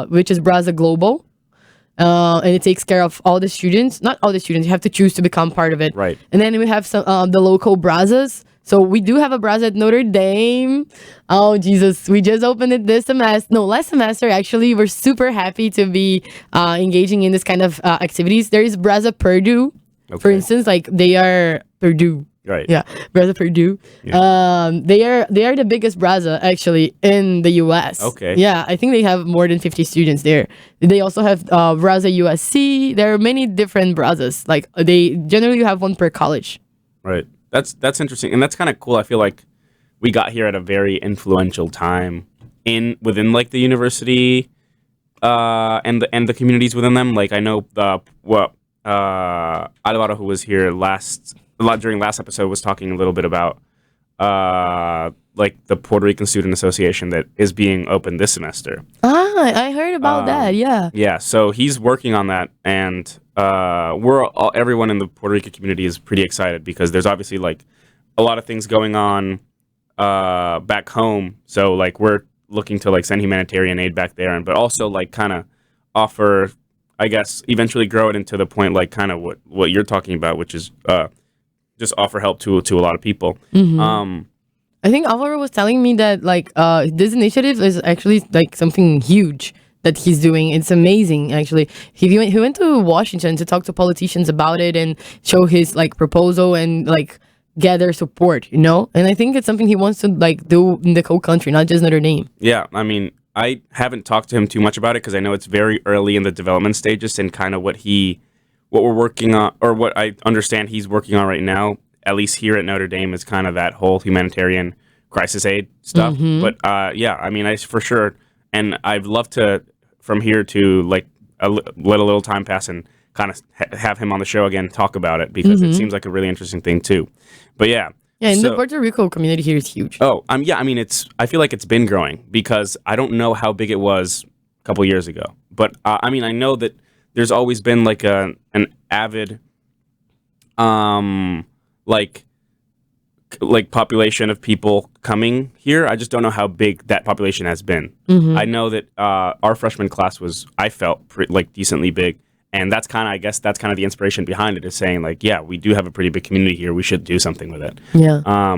[SPEAKER 2] which is BRASA Global. and it takes care of all the students. Not all the students. You have to choose to become part of it.
[SPEAKER 1] Right.
[SPEAKER 2] And then we have some the local brazas. So we do have a braza at Notre Dame. Oh Jesus, we just opened it this semester. No, last semester actually. We're super happy to be engaging in this kind of activities. There is Braza Purdue, for instance. Like they are Purdue.
[SPEAKER 1] Right.
[SPEAKER 2] Yeah, Braza Purdue.
[SPEAKER 1] Yeah.
[SPEAKER 2] They are the biggest Braza actually in the U.S.
[SPEAKER 1] Okay.
[SPEAKER 2] Yeah, I think they have more than 50 students there. They also have Braza USC. There are many different Brazas. Like they generally have one per college.
[SPEAKER 1] Right. That's interesting, and that's kind of cool. I feel like we got here at a very influential time within like the university, and the communities within them. Like I know Alvaro, who was here during last episode, was talking a little bit about like the Puerto Rican Student Association that is being opened this semester.
[SPEAKER 2] I heard about that. Yeah.
[SPEAKER 1] Yeah. So he's working on that, and everyone in the Puerto Rican community is pretty excited because there's obviously like a lot of things going on back home. So like we're looking to like send humanitarian aid back there, but also like kind of offer, I guess, eventually grow it into the point like kind of what you're talking about, which is just offer help to a lot of people.
[SPEAKER 2] Mm-hmm. I think Alvaro was telling me that like this initiative is actually like something huge that he's doing. It's amazing, actually. He went to Washington to talk to politicians about it and show his like proposal and like gather support, you know. And I think it's something he wants to like do in the whole country, not just Notre Dame.
[SPEAKER 1] Yeah, I mean, I haven't talked to him too much about it because I know it's very early in the development stages, and kind of what we're working on, or what I understand he's working on right now, at least here at Notre Dame, is kind of that whole humanitarian crisis aid stuff.
[SPEAKER 2] Mm-hmm.
[SPEAKER 1] But yeah, I mean, I for sure, and I'd love to from here to like let a little time pass and kind of have him on the show again, talk about it, because it seems like a really interesting thing too. But yeah.
[SPEAKER 2] Yeah, and the Puerto Rico community here is huge.
[SPEAKER 1] Oh, yeah, I mean, I feel like it's been growing because I don't know how big it was a couple years ago. But I mean, I know that there's always been like an avid like population of people coming here. I just don't know how big that population has been.
[SPEAKER 2] Mm-hmm.
[SPEAKER 1] I know that our freshman class was, I felt like decently big, and that's kind of, I guess that's kind of the inspiration behind it, is saying like, yeah, we do have a pretty big community here. We should do something with it.
[SPEAKER 2] Yeah.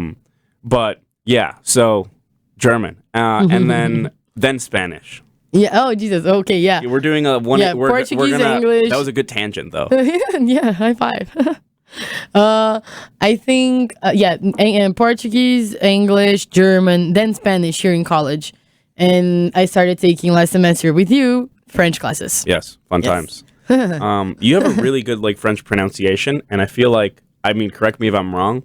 [SPEAKER 1] But yeah, so German, and then Spanish.
[SPEAKER 2] Yeah. Oh Jesus. Okay. Yeah.
[SPEAKER 1] We're doing a one.
[SPEAKER 2] Yeah. Portuguese, English.
[SPEAKER 1] That was a good tangent, though.
[SPEAKER 2] Yeah. High five. I think Portuguese, English, German, then Spanish here in college, and I started taking last semester with you French classes.
[SPEAKER 1] Yes, fun times. You have a really good like French pronunciation, and I feel like, I mean, correct me if I'm wrong,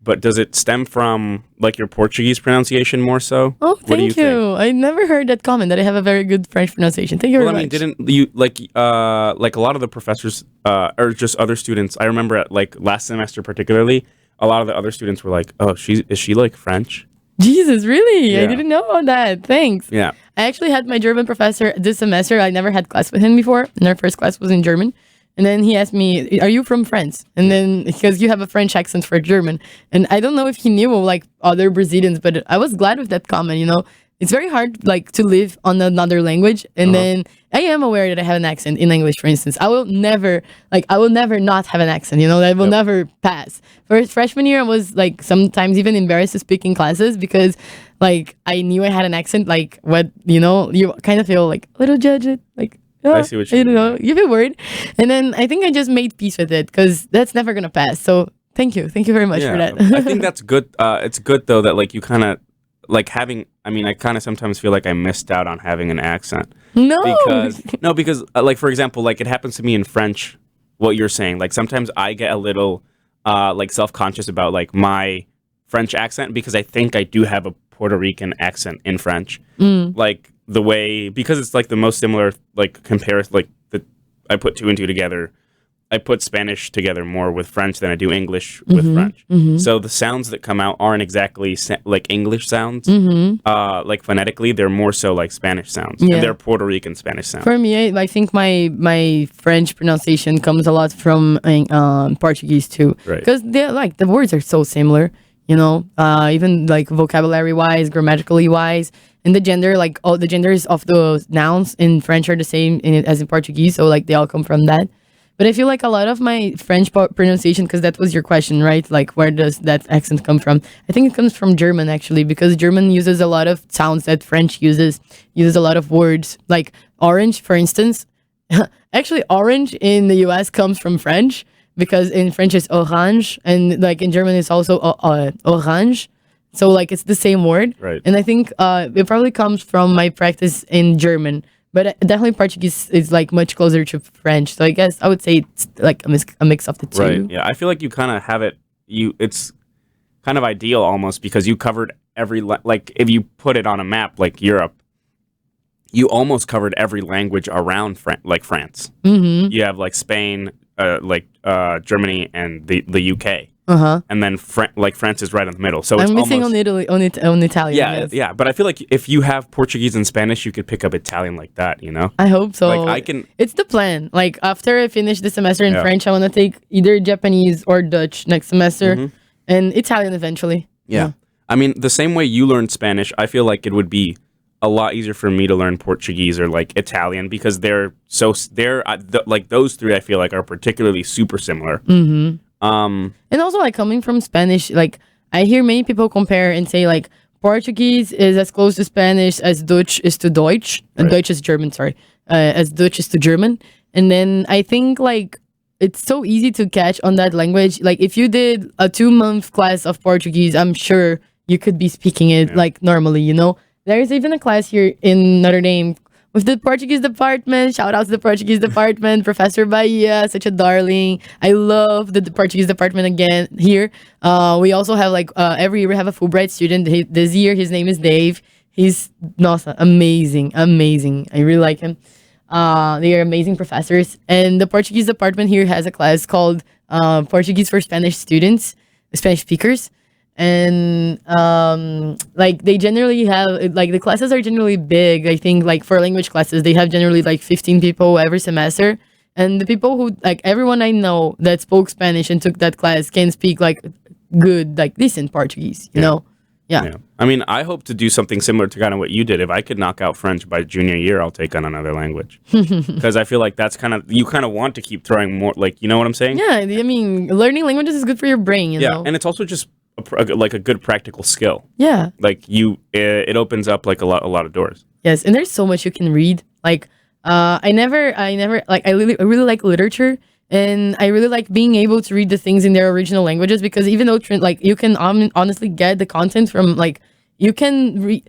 [SPEAKER 1] but does it stem from like your Portuguese pronunciation more so?
[SPEAKER 2] Oh, thank you. I never heard that comment that I have a very good French pronunciation. Thank you very much.
[SPEAKER 1] I mean, didn't you like a lot of the professors or just other students? I remember at like last semester particularly, a lot of the other students were like, "Oh, is she like French?"
[SPEAKER 2] Jesus, really?
[SPEAKER 1] Yeah.
[SPEAKER 2] I didn't know about that. Thanks.
[SPEAKER 1] Yeah.
[SPEAKER 2] I actually had my German professor this semester. I never had class with him before, and our first class was in German. And then he asked me, "Are you from France?" And then, because you have a French accent for German. And I don't know if he knew like other Brazilians, but I was glad with that comment, you know. It's very hard like to live on another language. And then I am aware that I have an accent in English, for instance. I will never not have an accent, you know. That will never pass. For freshman year, I was like sometimes even embarrassed to speak in classes because like I knew I had an accent. Like what, you know, you kind of feel like a little judged, like, oh,
[SPEAKER 1] I see what you mean.
[SPEAKER 2] know, you feel worried. And then I think I just made peace with it because that's never going to pass. So thank you very much for that.
[SPEAKER 1] I think that's good. It's good though that like you kind of like having, I mean, I kind of sometimes feel like I missed out on having an accent. Because like, for example, like it happens to me in French, what you're saying, like sometimes I get a little like self-conscious about like my French accent because I think I do have a Puerto Rican accent in French. Like the way, because it's like the most similar, like comparison, like I put two and two together. I put Spanish together more with French than I do English with French. So the sounds that come out aren't exactly like English sounds. Like phonetically, they're more so like Spanish sounds.
[SPEAKER 2] Yeah.
[SPEAKER 1] And they're Puerto Rican Spanish sounds.
[SPEAKER 2] For me, I think my French pronunciation comes a lot from Portuguese too.
[SPEAKER 1] Right.
[SPEAKER 2] Because they're like the words are so similar. even like vocabulary wise, grammatically wise, and the gender, like all the genders of the nouns in French are the same as in Portuguese, so like they all come from that. But I feel like a lot of my French pronunciation, because that was your question, right? Like, where does that accent come from? I think it comes from German, actually, because German uses a lot of sounds that French uses a lot of words. Like orange, for instance. Actually, orange in the US comes from French, because in French it's orange, and like in German it's also orange. So like it's the same word.
[SPEAKER 1] Right.
[SPEAKER 2] And I think it probably comes from my practice in German. But definitely Portuguese is like much closer to French. So I guess I would say it's like a mix of the two.
[SPEAKER 1] Right. Yeah. I feel like you kind of have it. It's kind of ideal almost because you covered like if you put it on a map like Europe, you almost covered every language around like France.
[SPEAKER 2] Mm-hmm.
[SPEAKER 1] You have like Spain, Germany, and the UK.
[SPEAKER 2] Uh-huh.
[SPEAKER 1] And then like France is right in the middle. So it's
[SPEAKER 2] I'm missing
[SPEAKER 1] almost,
[SPEAKER 2] on Italian.
[SPEAKER 1] yeah,
[SPEAKER 2] Yes.
[SPEAKER 1] yeah. But I feel like if you have Portuguese and Spanish, you could pick up Italian like that, you know?
[SPEAKER 2] I hope so.
[SPEAKER 1] Like I can.
[SPEAKER 2] It's the plan. Like after I finish the semester in
[SPEAKER 1] Yeah.
[SPEAKER 2] French, I want to take either Japanese or Dutch next semester,
[SPEAKER 1] Mm-hmm.
[SPEAKER 2] and Italian eventually.
[SPEAKER 1] Yeah. I mean, the same way you learned Spanish, I feel like it would be a lot easier for me to learn Portuguese or like Italian because like those three I feel like are particularly super similar.
[SPEAKER 2] Mm-hmm. And also like coming from Spanish, like I hear many people compare and say like Portuguese is as close to Spanish as Dutch is to Deutsch.
[SPEAKER 1] Right.
[SPEAKER 2] Deutsch is German, sorry. As Dutch is to German. And then I think like it's so easy to catch on that language. Like if you did a 2-month class of Portuguese, I'm sure you could be speaking it like normally, you know? There's even a class here in Notre Dame with the Portuguese department. Shout out to the Portuguese department, Professor Bahia, such a darling. I love the Portuguese department again here. We also have like every year we have a Fulbright student. This year his name is Dave. He's amazing. I really like him. They are amazing professors. And the Portuguese department here has a class called Portuguese for Spanish students, Spanish speakers. And like they generally have like the classes are generally big. I think like for language classes they have generally like 15 people every semester, and the people who like everyone I know that spoke Spanish and took that class can speak like good like decent Portuguese, you know. Yeah.
[SPEAKER 1] I mean, I hope to do something similar to kind of what you did. If I could knock out French by junior year, I'll take on another language because I feel like that's you kind of want to keep throwing more, like, you know what I'm saying?
[SPEAKER 2] Yeah, I mean learning languages is good for your brain, you know.
[SPEAKER 1] And it's also just like a good practical skill.
[SPEAKER 2] Yeah.
[SPEAKER 1] Like it opens up like a lot of doors.
[SPEAKER 2] Yes, and there's so much you can read. Like I never like I really like literature, and I really like being able to read the things in their original languages, because even though like you can honestly get the content from like you can read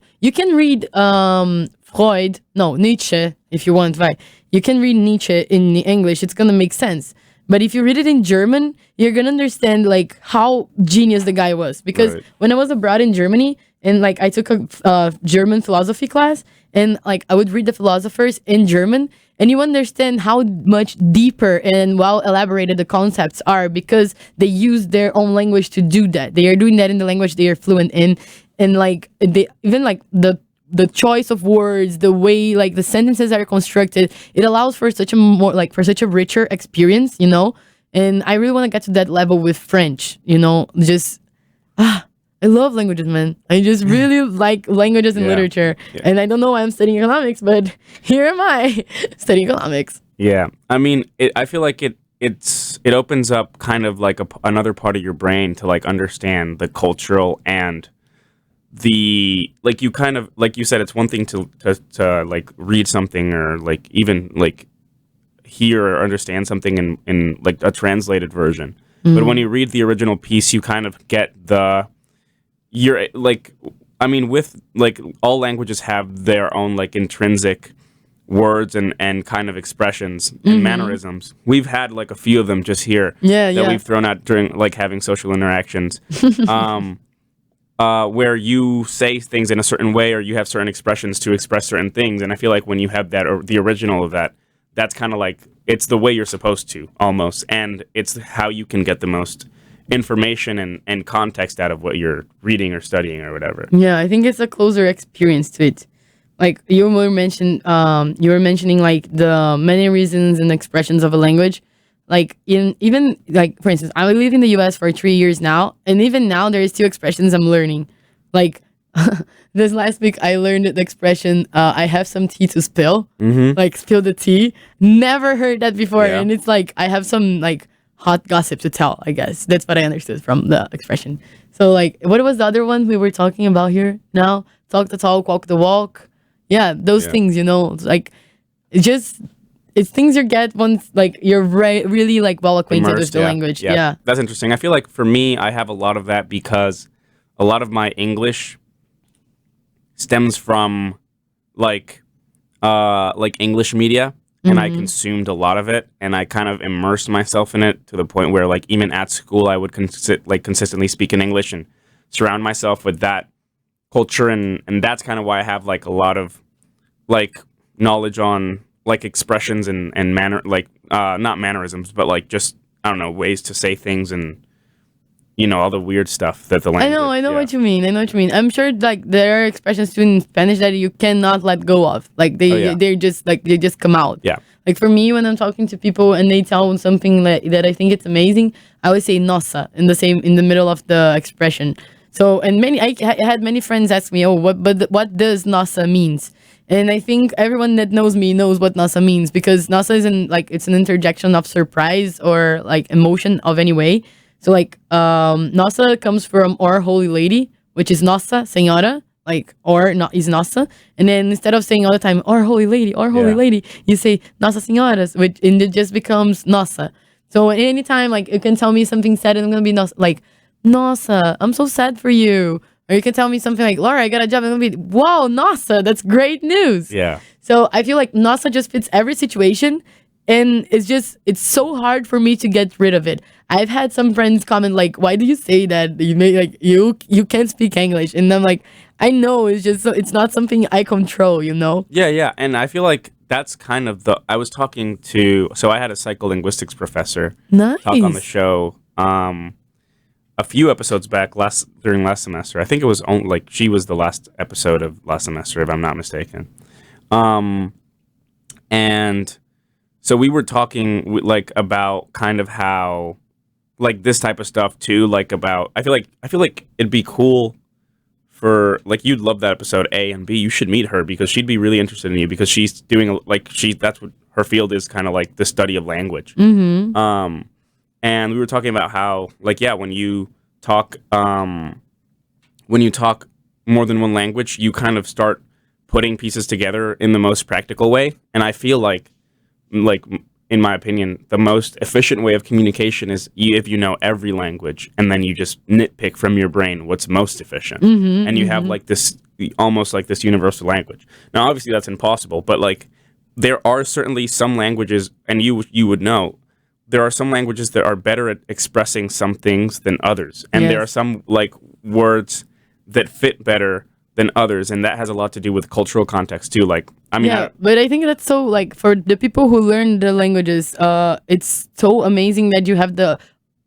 [SPEAKER 2] Nietzsche if you want, right? You can read Nietzsche in English, it's gonna make sense. But if you read it in German, you're gonna understand like how genius the guy was. Because when I was abroad in Germany and like I took a German philosophy class, and like I would read the philosophers in German, and you understand how much deeper and well elaborated the concepts are because they use their own language to do that. They are doing that in the language they are fluent in, and like they even like the choice of words, the way like the sentences are constructed, it allows for such a richer experience, you know. And I really want to get to that level with French, you know. Just I love languages, man. I just really like languages and literature. Yeah. And I don't know why I'm studying economics, but here am I studying economics.
[SPEAKER 1] Yeah, I mean, I feel like it opens up kind of like another part of your brain to like understand the cultural and the like you kind of like you said, it's one thing to like read something or like even like hear or understand something in like a translated version, but when you read the original piece you kind of get you're like, I mean, with like all languages have their own like intrinsic words and kind of expressions and mannerisms. We've had like a few of them just here that we've thrown out during like having social interactions. Where you say things in a certain way or you have certain expressions to express certain things. And I feel like when you have that or the original of that, that's kind of like, it's the way you're supposed to almost. And it's how you can get the most information and context out of what you're reading or studying or whatever.
[SPEAKER 2] Yeah, I think it's a closer experience to it. Like you were mentioning like the many reasons and expressions of a language. like in even like for instance, I live in the US for 3 years now, and even now there's two expressions I'm learning. Like this last week I learned the expression I have some tea to spill. Like spill the tea. Never heard that before.
[SPEAKER 1] Yeah.
[SPEAKER 2] And it's like I have some like hot gossip to tell, I guess. That's what I understood from the expression. So like what was the other one we were talking about here now? Talk the talk, walk the walk. Yeah, those things, it's like it's things you get once like you're really like well acquainted with the language. Yeah.
[SPEAKER 1] That's interesting. I feel like for me, I have a lot of that because a lot of my English stems from like English media, and I consumed a lot of it, and I kind of immersed myself in it to the point where like even at school I would consistently speak in English and surround myself with that culture, and that's kind of why I have like a lot of like knowledge on like expressions and manner, like not mannerisms, but like just I don't know, ways to say things and all the weird stuff that the language.
[SPEAKER 2] I know what you mean. I'm sure like there are expressions too in Spanish that you cannot let go of. Like they just come out.
[SPEAKER 1] Yeah.
[SPEAKER 2] Like for me, when I'm talking to people and they tell something that I think it's amazing, I always say "nossa" in the middle of the expression. So I had many friends ask me, what does "nossa" means? And I think everyone that knows me knows what "nossa" means, because "nossa" it's an interjection of surprise or like emotion of any way. So like "nossa" comes from "Our Holy Lady," which is "Nossa Senhora," like or not is "nossa," and then instead of saying all the time "Our Holy Lady," "Our Holy Lady," you say "Nossa Senhoras," and it just becomes "nossa." So anytime like you can tell me something sad, and I'm gonna be like "Nossa, I'm so sad for you." Or you can tell me something like, "Laura, I got a job," and I'm gonna be, "Wow, nossa, that's great news."
[SPEAKER 1] Yeah.
[SPEAKER 2] So I feel like nossa just fits every situation, and it's so hard for me to get rid of it. I've had some friends comment like, "Why do you say that? You can't speak English," and I'm like, I know it's not something I control,
[SPEAKER 1] Yeah, and I feel like that's kind of I was talking so I had a psycholinguistics professor
[SPEAKER 2] Nice.
[SPEAKER 1] talk on the show a few episodes back during last semester. I think it was only like she was the last episode of last semester, if I'm not mistaken. And so we were talking like about kind of how like this type of stuff too, like about I feel like it'd be cool for like you'd love that episode A, and B, you should meet her because she'd be really interested in you because she's doing that's what her field is, kind of like the study of language. And we were talking about how when you talk more than one language, you kind of start putting pieces together in the most practical way. And I feel like in my opinion, the most efficient way of communication is if you know every language and then you just nitpick from your brain what's most efficient. And you have like this, almost like this universal language. Now, obviously that's impossible, but like there are certainly some languages, and you would know, there are some languages that are better at expressing some things than others. And there are some like words that fit better than others, and that has a lot to do with cultural context too. Like, I mean,
[SPEAKER 2] but I think that's so like for the people who learn the languages, it's so amazing that you have the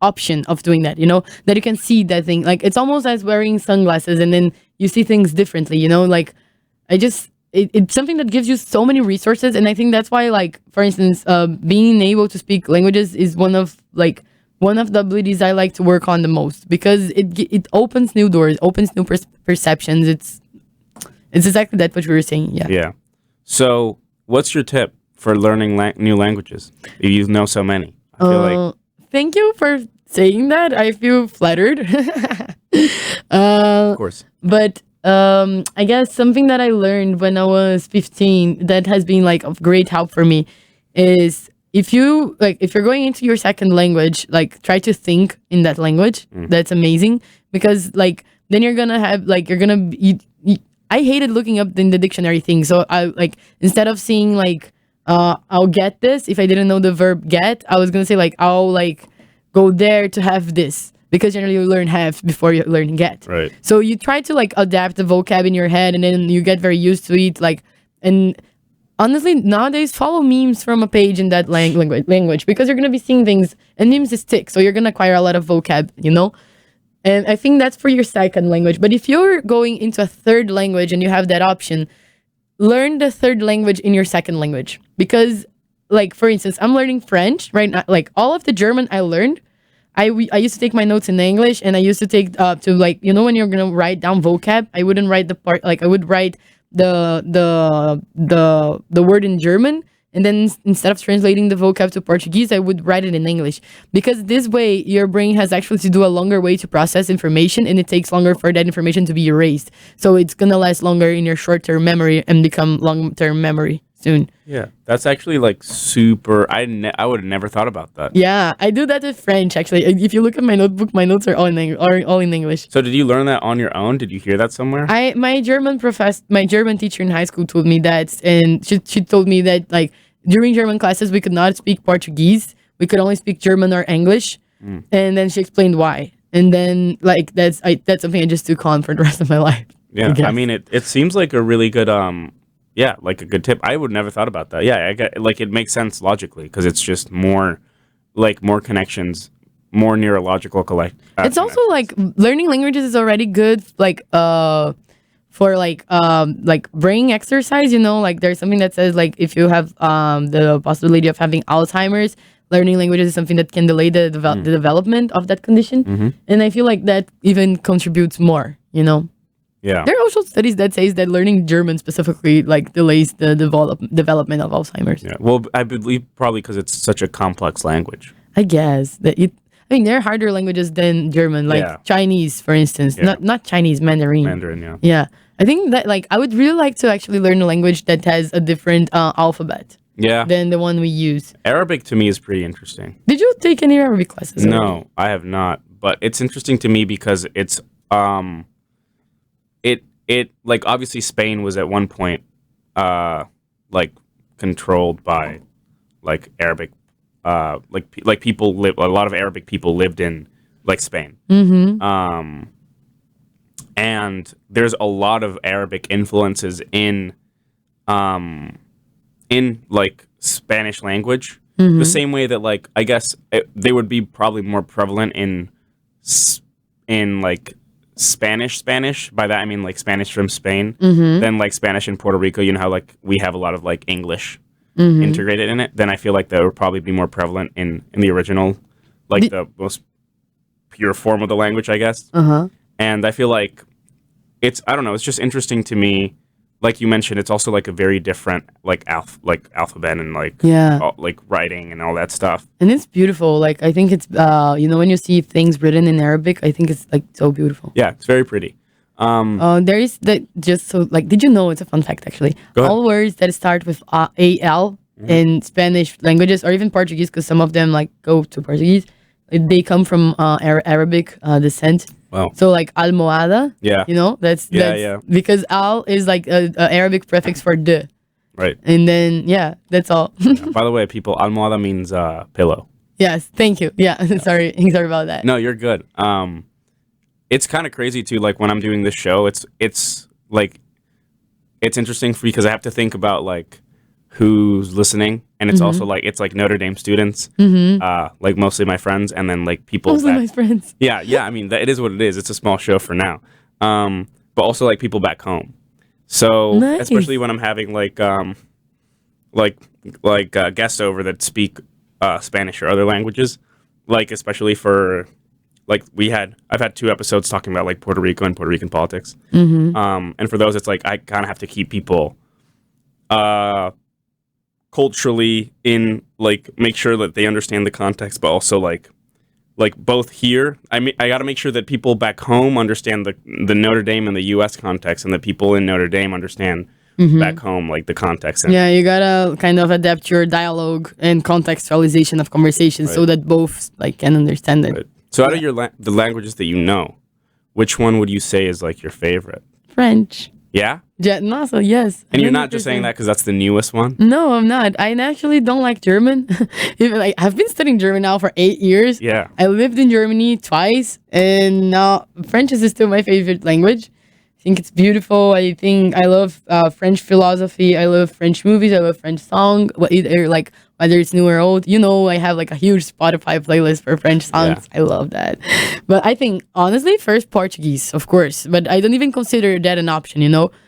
[SPEAKER 2] option of doing that. That you can see that thing. Like it's almost as wearing sunglasses, and then you see things differently. Like, it's something that gives you so many resources, and I think that's why, like, for instance, being able to speak languages is one of the abilities I like to work on the most, because it opens new doors, opens new perceptions. It's exactly that what we were saying.
[SPEAKER 1] Yeah. So, what's your tip for learning new languages? You know so many. I feel like.
[SPEAKER 2] Thank you for saying that. I feel flattered.
[SPEAKER 1] Of course.
[SPEAKER 2] But I guess something that I learned when I was 15 that has been like of great help for me is if you're going into your second language, like try to think in that language. That's amazing, because like then you're gonna have like I hated looking up in the dictionary thing, so I like instead of saying like I'll get this, if I didn't know the verb get, I was gonna say like I'll like go there to have this, because generally you learn have before you learn get.
[SPEAKER 1] Right.
[SPEAKER 2] So you try to like adapt the vocab in your head, and then you get very used to it. Like, and honestly, nowadays follow memes from a page in that language, because you're gonna be seeing things, and memes stick, so you're gonna acquire a lot of vocab, And I think that's for your second language. But if you're going into a third language and you have that option, learn the third language in your second language, because like for instance, I'm learning French right now. Like all of the German I learned, I used to take my notes in English, and I used to take to like when you're gonna write down vocab, I wouldn't write the part like I would write the word in German, and then instead of translating the vocab to Portuguese, I would write it in English, because this way your brain has actually to do a longer way to process information, and it takes longer for that information to be erased. So it's gonna last longer in your short-term memory and become long-term memory soon.
[SPEAKER 1] Yeah, that's actually like super. I would have never thought about that.
[SPEAKER 2] Yeah, I do that with French actually. If you look at my notebook, my notes are all in English.
[SPEAKER 1] So did you learn that on your own? Did you hear that somewhere?
[SPEAKER 2] My German teacher in high school told me that, and she told me that like during German classes we could not speak Portuguese. We could only speak German or English, and then she explained why. And then like that's something I just took on for the rest of my life.
[SPEAKER 1] Yeah, I mean it seems like a really good yeah, like a good tip. I would never thought about that. Yeah, like it makes sense logically because it's just more connections, more neurological
[SPEAKER 2] it's also like learning languages is already good, like for like brain exercise. Like there's something that says like if you have the possibility of having Alzheimer's, learning languages is something that can delay the development of that condition. And I feel like that even contributes more.
[SPEAKER 1] Yeah.
[SPEAKER 2] There are also studies that says that learning German specifically like delays the development of Alzheimer's.
[SPEAKER 1] Yeah. Well, I believe probably because it's such a complex language.
[SPEAKER 2] I guess that there are harder languages than German, like Chinese, for instance.
[SPEAKER 1] Yeah.
[SPEAKER 2] Not Chinese, Mandarin.
[SPEAKER 1] Mandarin, yeah.
[SPEAKER 2] Yeah. I think that like I would really like to actually learn a language that has a different alphabet.
[SPEAKER 1] Yeah.
[SPEAKER 2] Than the one we use.
[SPEAKER 1] Arabic to me is pretty interesting.
[SPEAKER 2] Did you take any Arabic classes?
[SPEAKER 1] No, I have not. But it's interesting to me because it's it like obviously Spain was at one point like controlled by like Arabic like people live, a lot of Arabic people lived in like Spain. And there's a lot of Arabic influences in like Spanish language, the same way that like I guess they would be probably more prevalent in like Spanish. By that I mean like Spanish from Spain, than like Spanish in Puerto Rico. You know how like we have a lot of like English integrated in it. Then I feel like that would probably be more prevalent in the original, like the most pure form of the language, I guess. And I feel like I don't know, it's just interesting to me. Like you mentioned, it's also like a very different like alphabet and like like writing and all that stuff.
[SPEAKER 2] And it's beautiful. Like I think it's when you see things written in Arabic, I think it's like so beautiful.
[SPEAKER 1] Yeah, it's very pretty.
[SPEAKER 2] There is that just so like. Did you know, it's a fun fact actually? All words that start with al in Spanish languages or even Portuguese, because some of them like go to Portuguese, they come from Arabic descent.
[SPEAKER 1] Wow.
[SPEAKER 2] So like almohada, that's because al is like a Arabic prefix for de.
[SPEAKER 1] Right.
[SPEAKER 2] And then that's all.
[SPEAKER 1] By the way, people, almohada means pillow.
[SPEAKER 2] Yes, thank you. Yeah, sorry about that.
[SPEAKER 1] No, you're good. It's kind of crazy too. Like when I'm doing this show, it's like it's interesting for me because I have to think about like who's listening, and it's also like it's like Notre Dame students, like mostly my friends, and then like people.
[SPEAKER 2] Mostly my friends.
[SPEAKER 1] Yeah. I mean, it is what it is. It's a small show for now, but also like people back home. So especially when I'm having like guests over that speak Spanish or other languages, like especially for like I've had 2 episodes talking about like Puerto Rico and Puerto Rican politics, and for those it's like I kind of have to keep people culturally in like make sure that they understand the context, but also like both here. I mean, I got to make sure that people back home understand the Notre Dame and the U.S. context, and that people in Notre Dame understand back home like the context.
[SPEAKER 2] You gotta kind of adapt your dialogue and contextualization of conversations so that both like can understand it.
[SPEAKER 1] Right. So out of the languages that you know, which one would you say is like your favorite?
[SPEAKER 2] French.
[SPEAKER 1] Yeah?
[SPEAKER 2] Yeah, also, yes.
[SPEAKER 1] And you're not just saying that because that's the newest one?
[SPEAKER 2] No, I'm not. I actually don't like German. Even like I've been studying German now for 8 years.
[SPEAKER 1] Yeah.
[SPEAKER 2] I lived in Germany twice, and now French is still my favorite language. I think it's beautiful. I think I love French philosophy. I love French movies. I love French song. Whether it's new or old, I have like a huge Spotify playlist for French songs. Yeah. I love that. But I think honestly, first Portuguese, of course. But I don't even consider that an option,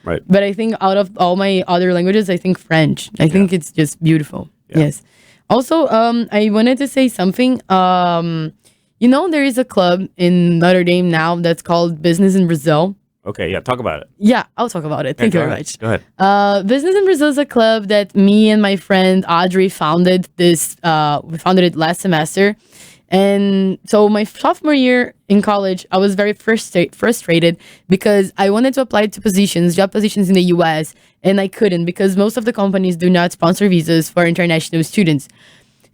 [SPEAKER 1] Right.
[SPEAKER 2] But I think out of all my other languages, I think French. I think it's just beautiful.
[SPEAKER 1] Yeah.
[SPEAKER 2] Yes. Also, I wanted to say something. There is a club in Notre Dame now that's called Business in Brazil.
[SPEAKER 1] Okay, yeah, talk about it.
[SPEAKER 2] Yeah, I'll talk about it.
[SPEAKER 1] Yeah,
[SPEAKER 2] Thank you
[SPEAKER 1] go
[SPEAKER 2] very
[SPEAKER 1] ahead.
[SPEAKER 2] much.
[SPEAKER 1] Go ahead.
[SPEAKER 2] Business in Brazil is a club that me and my friend Audrey founded. We founded it last semester, and so my sophomore year in college, I was very frustrated because I wanted to apply to job positions in the U.S. and I couldn't because most of the companies do not sponsor visas for international students,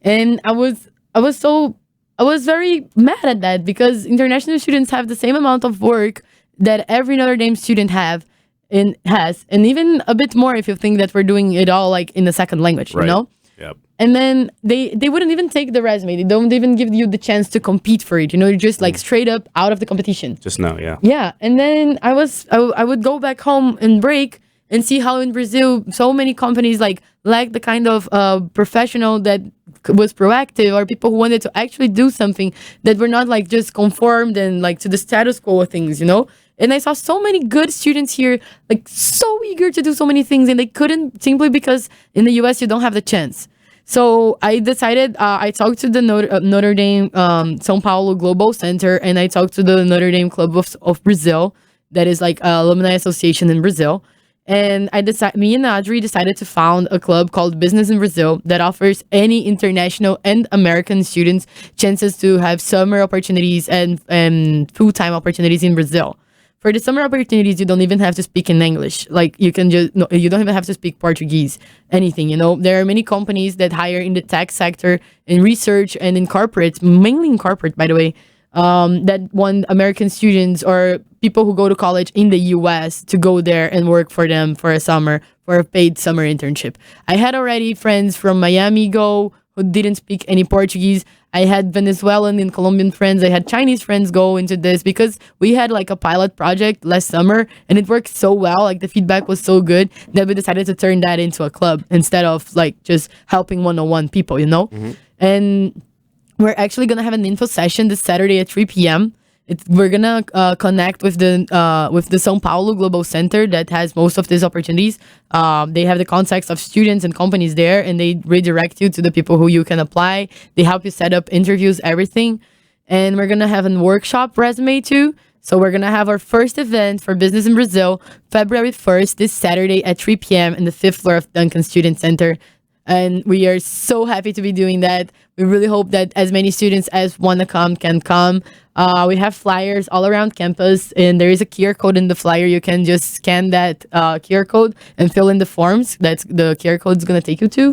[SPEAKER 2] and I was very mad at that because international students have the same amount of work that every Notre Dame student has, and even a bit more if you think that we're doing it all like in the second language,
[SPEAKER 1] Right.
[SPEAKER 2] you know?
[SPEAKER 1] Yep.
[SPEAKER 2] And then they wouldn't even take the resume. They don't even give you the chance to compete for it. You're just like straight up out of the competition.
[SPEAKER 1] Just know, yeah.
[SPEAKER 2] Yeah, and then I would go back home and break and see how in Brazil so many companies like lack the kind of professional that was proactive or people who wanted to actually do something that were not like just conformed and like to the status quo of things, you know. And I saw so many good students here, like so eager to do so many things, and they couldn't simply because in the U.S. you don't have the chance. So I decided, I talked to the Notre Dame São Paulo Global Center, and I talked to the Notre Dame Club of Brazil, that is like a alumni association in Brazil. And me and Audrey decided to found a club called Business in Brazil that offers any international and American students chances to have summer opportunities and full-time opportunities in Brazil. For the summer opportunities, you don't even have to speak in English. Like you can just, no, you don't even have to speak Portuguese, anything, you know. There are many companies that hire in the tech sector, in research, and in corporates, mainly in corporate, by the way, that want American students or people who go to college in the US to go there and work for them for a paid summer internship. I had already friends from Miami go who didn't speak any Portuguese. I had Venezuelan and Colombian friends. I had Chinese friends go into this because we had like a pilot project last summer and it worked so well. Like the feedback was so good that we decided to turn that into a club instead of like just helping one-on-one people, you know? And we're actually going to have an info session this Saturday at 3 p.m. We're gonna connect with the São Paulo Global Center that has most of these opportunities. They have the contacts of students and companies there, and they redirect you to the people who you can apply. They help you set up interviews, everything. And we're gonna have a workshop resume too. So we're gonna have our first event for Business in Brazil, February 1st, this Saturday at 3 p.m. in the 5th floor of Duncan Student Center. And we are so happy to be doing that. We really hope that as many students as want to come can come. We have flyers all around campus, and there is a QR code in the flyer. You can just scan that QR code and fill in the forms. That's the QR code is going to take you to.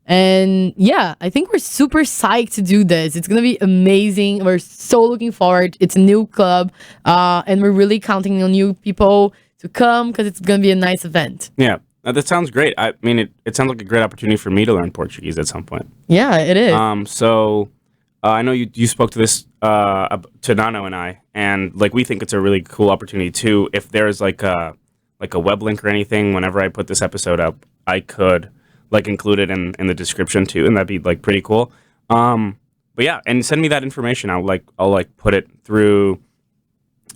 [SPEAKER 2] And yeah, I think we're super psyched to do this. It's going to be amazing. We're so looking forward. It's a new club, and we're really counting on you people to come because it's going to be a nice event.
[SPEAKER 1] Yeah. That sounds great. I mean, it sounds like a great opportunity for me to learn Portuguese at some point.
[SPEAKER 2] Yeah, it is.
[SPEAKER 1] So I know you spoke to this to Nano and I, and like we think it's a really cool opportunity too. If there's like a web link or anything, whenever I put this episode up, I could like include it in the description too, and that'd be like pretty cool. But yeah, and send me that information. I'll put it through.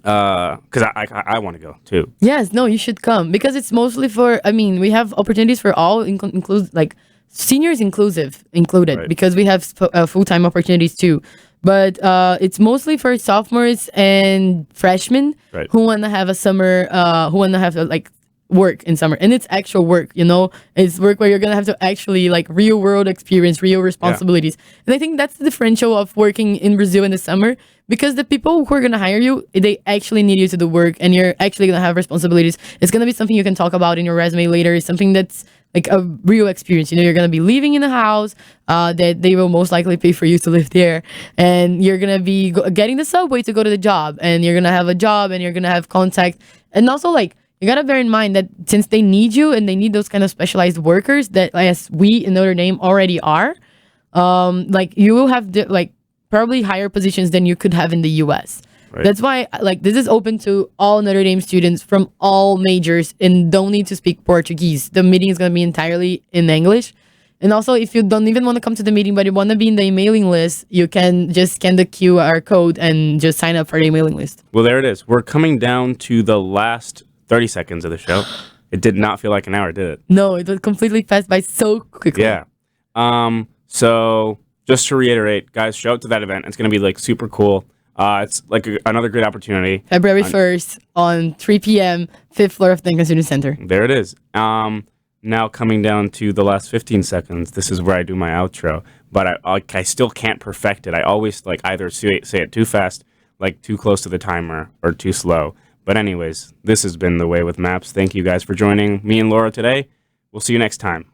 [SPEAKER 1] Because I want to go too.
[SPEAKER 2] Yes, no, you should come because it's mostly for. I mean, we have opportunities for all, include like seniors included,
[SPEAKER 1] Right.
[SPEAKER 2] because we have full-time opportunities too. But it's mostly for sophomores and freshmen
[SPEAKER 1] Right.
[SPEAKER 2] who want to have a summer, who want to have like work in summer, and it's actual work. You know, it's work where you're gonna have to actually like real world experience, real responsibilities. And I think that's the differential of working in Brazil in the summer. Because the people who are going to hire you, they actually need you to do work and you're actually going to have responsibilities. It's going to be something you can talk about in your resume later. It's something that's like a real experience. You know, you're going to be living in a house that they will most likely pay for you to live there. And you're going to be getting the subway to go to the job. And you're going to have a job and you're going to have contact. And also, like, you got to bear in mind that since they need you and they need those kind of specialized workers that as we in Notre Dame already are, like you will have probably higher positions than you could have in the US.
[SPEAKER 1] Right.
[SPEAKER 2] That's why like this is open to all Notre Dame students from all majors and don't need to speak Portuguese. The meeting is going to be entirely in English. And also if you don't even want to come to the meeting but you want to be in the mailing list, you can just scan the QR code and just sign up for the mailing list.
[SPEAKER 1] Well, there it is. We're coming down to the last 30 seconds of the show. It did not feel like an hour, did it?
[SPEAKER 2] No, it was completely passed by so quickly.
[SPEAKER 1] Yeah. So just to reiterate, guys, show up to that event. It's going to be like super cool. It's like another great opportunity.
[SPEAKER 2] February 1st on 3 p.m., 5th floor of Lincoln Student Center.
[SPEAKER 1] There it is. Now coming down to the last 15 seconds, this is where I do my outro, but I still can't perfect it. I always like either say it too fast, like too close to the timer, or too slow. But anyways, this has been The Way with Maps. Thank you guys for joining me and Laura today. We'll see you next time.